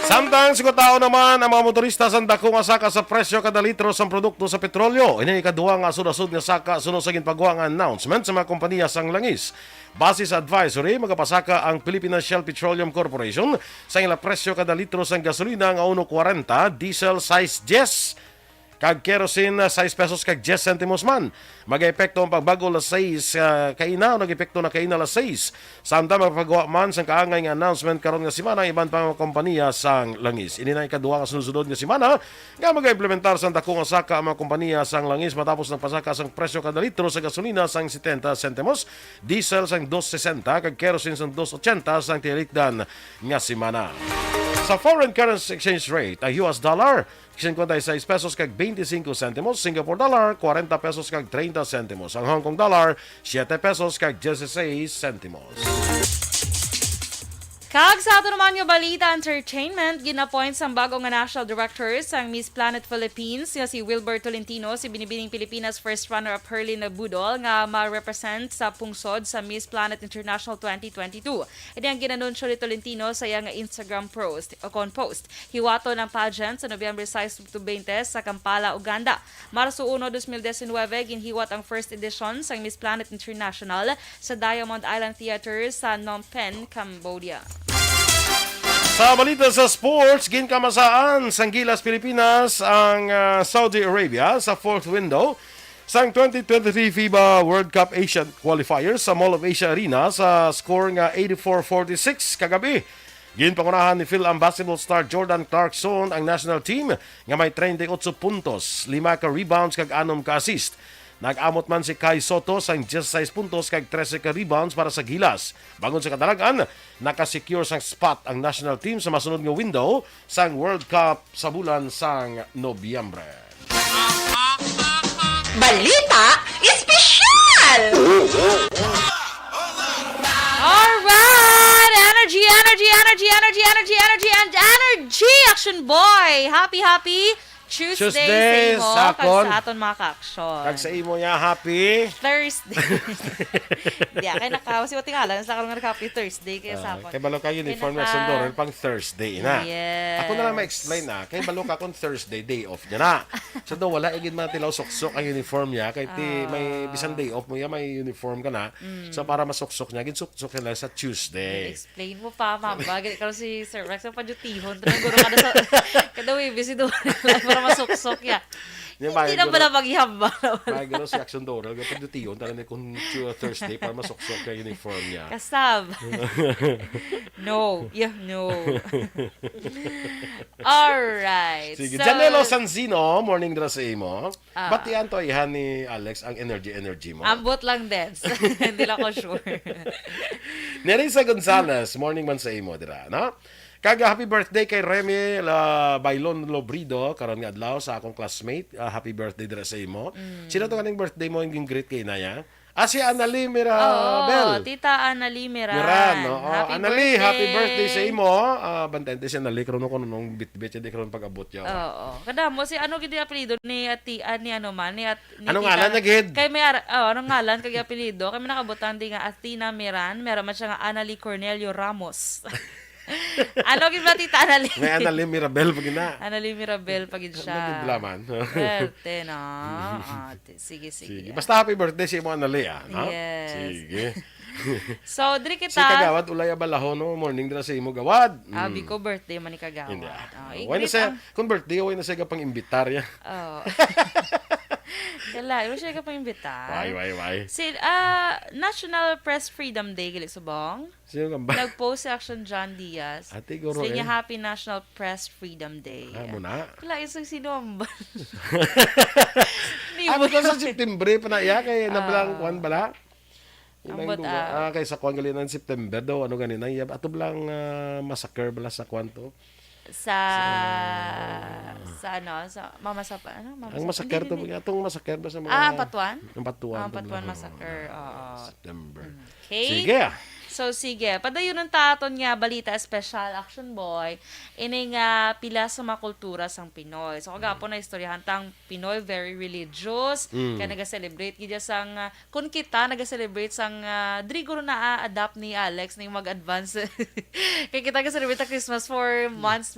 Speaker 2: Samtang sigutao naman ang mga motorista sa dako nga saka sa presyo kada litro sa produkto sa petrolyo. Ini ikaduha nga sud-sud nga saka sunod sa ginpagawa nga announcement sa mga kompanya sang langis. Base sa advisory, magapasaka ang Philippine Shell Petroleum Corporation sa ilang presyo kada litro sa gasolina nga 1.40, diesel size 10 kag kerosene 6 pesos kag 10 centimos man. Mag-epekto ang pagbago las 6 kaina, nag-epekto na kaina las 6. Samtang magpagawa man sang kaangay nga announcement karon nga semana ang iban pang kompanya sang langis. Ini na ikaduha nga sunod nga semana nga mag-implementar sang dako nga saka ang mga kompanya sang langis matapos nagpasaka sang presyo kada litro sa gasolina sang 70 centimos, diesel sang 2.60 kag kerosene sang 2.80 sang tilikdan nga semana. Sa foreign currency exchange rate, ang US dollar 56 pesos kag 25 centimos, Singapore dollar 40 pesos kag 30 centimos, ang Hong Kong dollar 7 pesos kag 16 centimos.
Speaker 3: Kag sa ato naman yung balita entertainment, gina-appoint sang bagong nga national director sang Miss Planet Philippines nga si Wilbur Tolentino, si binibining Pilipinas first runner-up Herlin Budol nga ma-represent sa pungsod sa Miss Planet International 2022. Ito ang ginanunsyo ni Tolentino sa iyang Instagram post. Hiwato ng pageant sa Nobyembre 6-20 sa Kampala, Uganda. Marso 1, 2019, ginhiwat ang first edition sang Miss Planet International sa Diamond Island Theater sa Phnom Penh, Cambodia.
Speaker 2: Sa balita sa sports, ginkamasaan sang Gilas Pilipinas ang Saudi Arabia sa fourth window sang 2023 FIBA World Cup Asian Qualifiers sa Mall of Asia Arena sa score nga 84-46 kagabi. Ginpangunahan ni Phil-Am basketball star Jordan Clarkson ang national team nga may 38 puntos, 5 ka rebounds kag 6 ka assist. Nag-amot man si Kai Soto sa 16 puntos kag 13 ka rebounds para sa Gilas. Bangon sa kadalagan, nakasecure sang spot ang national team sa masunod nga window sang World Cup sa bulan sang Nobyembre.
Speaker 19: Balita Espesyal!
Speaker 3: Alright! Energy, energy, energy, energy, energy, energy, and energy! Action boy! Happy Tuesday sa imo, kag sa aton mga ka-aksyon.
Speaker 2: Kag sa imo ya happy
Speaker 3: Thursday. Di kay nakaw si tingala sa karon nga happy Thursday kay sapon.
Speaker 2: Kay balo ka uniform na sundor pang Thursday na.
Speaker 3: Yes.
Speaker 2: Ako na lang ma-explain na. Kay balo ka kung Thursday day off niya na. So do wala igid man tilaw suksok ang uniform niya kay may bisan day off mo ya may uniform ka na. So para masuksok niya gid suksok nila sa Tuesday.
Speaker 3: Explain mo pa mama. Gid karon si Sir Rex ang padutihon tra guro kada sa kada way busy do para masuksok ya. Hindi na pala maghihamba.
Speaker 2: May gano'n si Action Dora. Kapag dutiyon, talaga kung Thursday para masuksok ka uniform niya.
Speaker 3: Kasab. No. Yeah, no. Alright.
Speaker 2: Sige. So, Janelo Sanzino, morning dra sa imo. Batian to ihan ni Alex ang energy mo.
Speaker 3: Ambot lang din. Hindi lang ko sure.
Speaker 2: Nerissa Gonzalez, morning man sa imo dira, no? Kaga happy birthday kay Remy Bailon Lobrido karon nga adlaw sa akong classmate. Happy birthday dira sa imo. Sino to kaning birthday mo yung greet kay Naya? Si Annalie Mirabel.
Speaker 3: Tita Annalie Miran.
Speaker 2: Annalie, happy birthday sa imo. Bantente si Annalie karon ko nung bit-bit di karon pag-abot yo.
Speaker 3: Oo. Kada mo si ano gid apelyido ni ati ni ano man ni
Speaker 2: Anong ngalan na gid?
Speaker 3: Kay may anong ngalan kay apelyido? Kay may nakabutan di nga Athena Miran, meron man siya nga Annalie Cornelio Ramos. Ano gid ba tita Annalie?
Speaker 2: May Annalie Mirabel pag na.
Speaker 3: Annalie Mirabel pag siya.
Speaker 2: Ano blaman?
Speaker 3: No. Sige.
Speaker 2: Basta happy birthday si mo Annalie no?
Speaker 3: Yes.
Speaker 2: Sige.
Speaker 3: So, diri kita.
Speaker 2: Si Kagawad ulay abalaho no, morning dira sa imo gawad.
Speaker 3: Abi ko birthday man ni Kagawad.
Speaker 2: Why na sa kung birthday why na sa pang imbitar ya.
Speaker 3: Oh. Kala, siya ka pang imbitar.
Speaker 2: Why?
Speaker 3: Si National Press Freedom Day gili subong.
Speaker 2: Sino ka ba?
Speaker 3: Nag-post si Action John Diaz.
Speaker 2: Ate guro
Speaker 3: Sa niya Happy National Press Freedom Day.
Speaker 2: Mo na.
Speaker 3: Kala isang sinuambal.
Speaker 2: Ano to sa September pa na iya kay nablang kwan bala?
Speaker 3: Ambot
Speaker 2: kay sa kwan gali ng September daw ano ganina iya ato blang massacre bala sa kwan to.
Speaker 3: Sa Mama Sapa
Speaker 2: ang massacre to atong massacre ba sa mga
Speaker 3: Patuan?
Speaker 2: Ang Patuan
Speaker 3: massacre.
Speaker 2: September.
Speaker 3: Okay.
Speaker 2: Sige.
Speaker 3: So, sige. Padayon ng taton nga balita, special action boy, ini nga pila sa mga kultura sang Pinoy. So, kagapo na istoryahan tang Pinoy, very religious, kaya naga-celebrate. Gidya sang, kung kita, naga-celebrate sang, driguro na adapt ni Alex na yung mag-advance. Kaya kita naga-celebrate ang Christmas for months.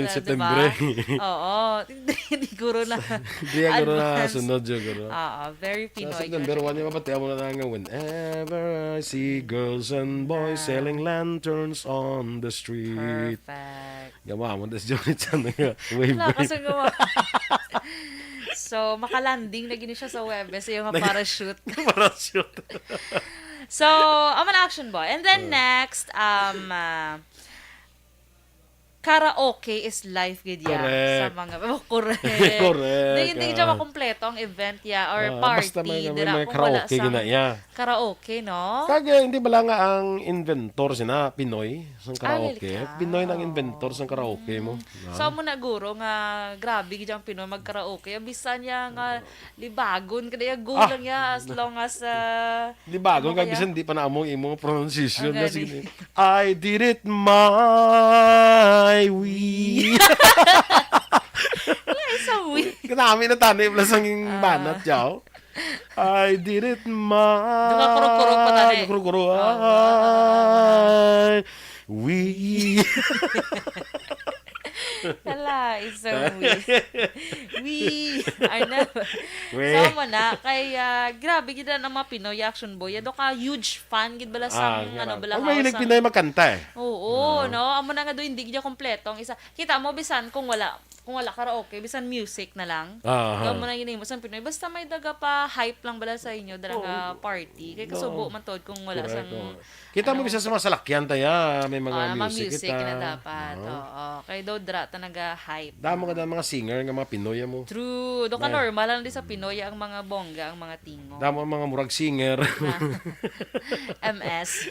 Speaker 2: September.
Speaker 3: Oo. Driguro na.
Speaker 2: Driguro na, sunod yun.
Speaker 3: Very Pinoy.
Speaker 2: Sa September 1 yung mapataya mo na nga, whenever I see girls and boys selling lanterns on the street.
Speaker 3: Perfect.
Speaker 2: Gawa mo, das Johnny Chan nga.
Speaker 3: Wala kasi gawa. So, makalanding na gini siya sa Webes. Yung parachute.
Speaker 2: Parachute.
Speaker 3: So, I'm an action boy. And then next, karaoke is life gid ya sa mga correct. Hindi siya makumpleto ang event ya or party
Speaker 2: basta may karaoke gina ya.
Speaker 3: Karaoke no?
Speaker 2: Kaya hindi bala nga ang inventor sina Pinoy sa karaoke. Pinoy nang inventor sa karaoke mo.
Speaker 3: So mo na guro nga grabe gid ang Pinoy magkaraoke. Bisan niya nga libagon kada go lang ya as long as
Speaker 2: libagon kag bisan di pa na imong pronunciation na sige. I did it my way.
Speaker 3: So we.
Speaker 2: Kanami na tanay plus ang banat yaw. I did it my.
Speaker 3: Kuro-kuro pa tanay.
Speaker 2: Kuro-kuro. We.
Speaker 3: Kala, so we are na. So mo na kay grabe gid ang mga Pinoy action boy. Ado ka huge fan gid bala sa bala.
Speaker 2: Ang mahilig Pinoy magkanta eh.
Speaker 3: Oo, no. Amo na nga do hindi gid kompleto ang isa. Kita mo bisan kung wala karaoke, bisan music na lang. Mo na yun mo sa Pinoy. Basta may daga pa hype lang bala sa inyo dara nga party. Kay kasubo man tod kung wala sang
Speaker 2: kita mo bisa sa masalakyan taya may mga music
Speaker 3: kita. Na dapat. Oo. Kay do dra talaga hype.
Speaker 2: Damo ka mga singer nga mga Pinoy mo.
Speaker 3: True. Do ka normal lang di sa Pinoy ang mga bongga, ang mga tingo.
Speaker 2: Damo mga murag singer.
Speaker 3: MS.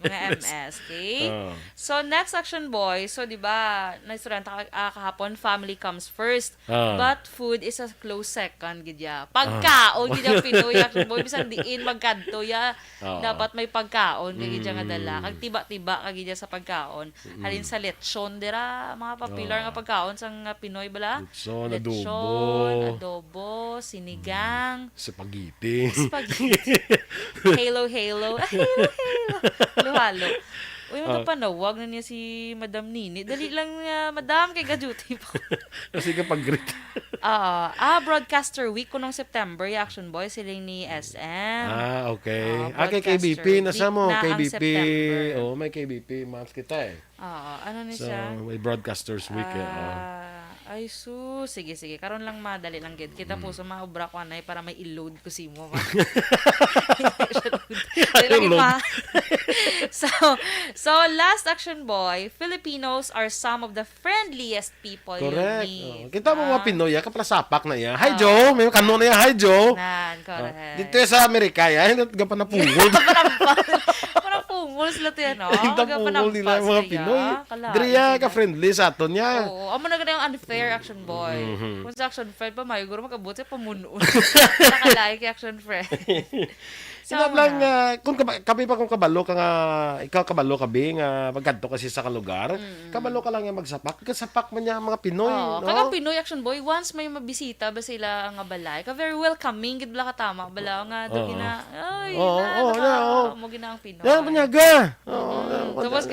Speaker 3: Mga MS, okay? So next action boy, so di ba, naistoryan kahapon family family comes first.
Speaker 2: Ah.
Speaker 3: But food is a close second, gidya. Pagkaon, gidya Pinoy action boy. Bisan diin magkanto, ya. Dapat may pagkaon, gidya nga dala. Kag tiba-tiba, kagidya sa pagkaon. Halin sa lechon, dira, mga popular nga pagkaon sa Pinoy, bala?
Speaker 2: Lechon,
Speaker 3: adobo, sinigang.
Speaker 2: Spaghetti.
Speaker 3: Halo. Halo. Uy, panawag na niya si Madam Nini. Dali lang niya, Madam, kay gaduty po.
Speaker 2: Kasi kapag greet.
Speaker 3: Broadcaster week ko nung September, yung Action Boy, sila ni SM.
Speaker 2: Okay. Kay KBP, nasa mo,
Speaker 3: na
Speaker 2: KBP.
Speaker 3: ang
Speaker 2: May KBP month kita eh.
Speaker 3: Ano ni
Speaker 2: So,
Speaker 3: siya?
Speaker 2: may Broadcasters Week eh.
Speaker 3: Ay, sige. Karon lang madali lang gid. Kita po sa mga obra ko anay para may i-load ko si mo. So last Action Boy, Filipinos are some of the friendliest people
Speaker 2: Correct.
Speaker 3: you meet.
Speaker 2: Kita mo mga Pinoy, kaplasapak na yan. Hi, Joe! May kanon na yan. Hi, Joe!
Speaker 3: Correct.
Speaker 2: Dito sa Amerika, hindi ka pa napungol.
Speaker 3: Parang pungol sila to yan, no?
Speaker 2: Hindi pungol nila yung mga Pinoy. Diriya ka-friendly sa aton niya.
Speaker 3: Oo. Amo na ganyan yung unfair Action Boy. Kung sa Action Friend pa, mayiguro makabot siya pamunoon. Nakalaik yung Action Friend.
Speaker 2: Sinab lang, kung kami pa kung kabalo ka nga, ikaw kabalo ka bi, nga magkanto kasi sa kalugar, kabalo ka lang yung magsapak. Kasapak man niya ang mga Pinoy. No?
Speaker 3: Kagang Pinoy Action Boy, once may mabisita ba sila nga balay, ka very welcoming, gid bala ka tama, bala nga, doon gina, mo gina ang Pinoy.
Speaker 2: Yan, manyaga.
Speaker 3: Tapos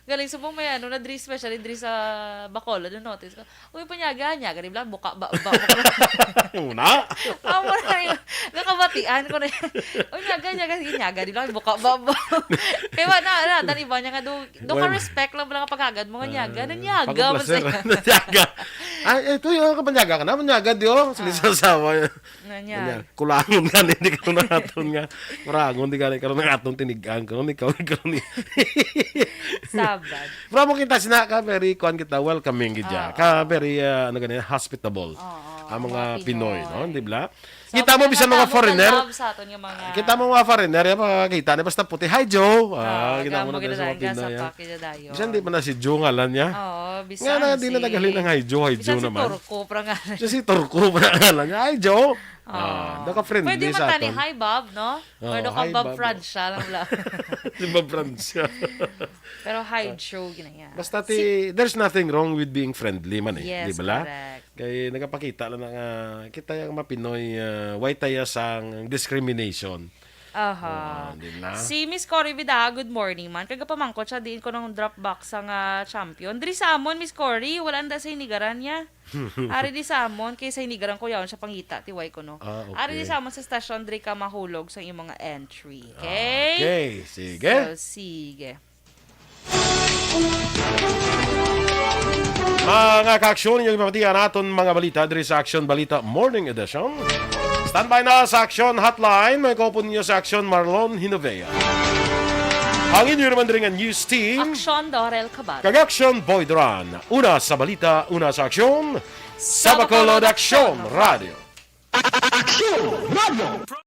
Speaker 3: galing sa pong may na-dress special, dress sa Bacolod, notice ko, uy, panyaga, di bala, buka,
Speaker 2: Una?
Speaker 3: Amo na yun. Nakabatian ko na yun. Uy, nyaga, di ba? Buka, kaya na, dali ba niya nga doon ka respect lang pala kapag agad mo nga nyaga. Nanyaga.
Speaker 2: Nanyaga. Ay, ito yung kapanyaga ka na. Manyaga diyo. Silisasawa.
Speaker 3: Nanyaga.
Speaker 2: Kulangon ka, hindi ka nung naton nga. Marangon, di ka nung naton tinigang ka. Ikaw ni.
Speaker 3: Sabad.
Speaker 2: Pero mo kita sinaka, very kita, welcoming gidya. Very, hospitable. Ang mga Pinoy, no? Di ba? Kita mo bisan mga foreigner. Kita mo mga foreigner, kita na basta puti. Hi, Joe. Kita mo na tayo sa mga Pinoy. Bisan di pa na si Joe ngalan niya.
Speaker 3: Bisan
Speaker 2: nga na, di na nagalin ng hi, Joe naman.
Speaker 3: Bisan si Turko pa ngalan.
Speaker 2: Bisan si Turko pa ngalan niya. Hi, Joe. Naka-friendly
Speaker 3: pwede
Speaker 2: sa aton.
Speaker 3: Pwede man hi, Bob, no? Pwede ka Bob Francia lang lang.
Speaker 2: Si Bob Francia.
Speaker 3: Pero hi, Joe, ginaya.
Speaker 2: Basta there's nothing wrong with being friendly man eh.
Speaker 3: Yes,
Speaker 2: di ba?
Speaker 3: correct.
Speaker 2: Kaya nagapakita lang na kita yung mga Pinoy, white tayo sang discrimination. Diba?
Speaker 3: Si Miss Cory Vida, good morning man. Kagapamangkot siya, diin ko ng drop box ang champion. Diri sa amon, Miss Cory, wala anda sa inigaran niya. Ari di sa amon, kaya sa inigaran ko yaon siya pangita, tiway ko no.
Speaker 2: Okay.
Speaker 3: Ari di sa amon sa stasyon, diri ka mahulog sa iyong mga entry. Okay?
Speaker 2: Okay, sige.
Speaker 3: So, sige.
Speaker 2: Mga ka-aksyon, yung ipapatihan natin mga balita diri sa Action Balita Morning Edition. Standby na sa Action Hotline. May kaupon niyo sa Action Marlon Hinovea. Ang inyo naman rin ang news team.
Speaker 3: Action Dorel Cabat.
Speaker 2: Kag-Action Boy Duran. Una sa balita, una sa aksyon. Sa Bacolod Action Radio.
Speaker 8: Action Radio!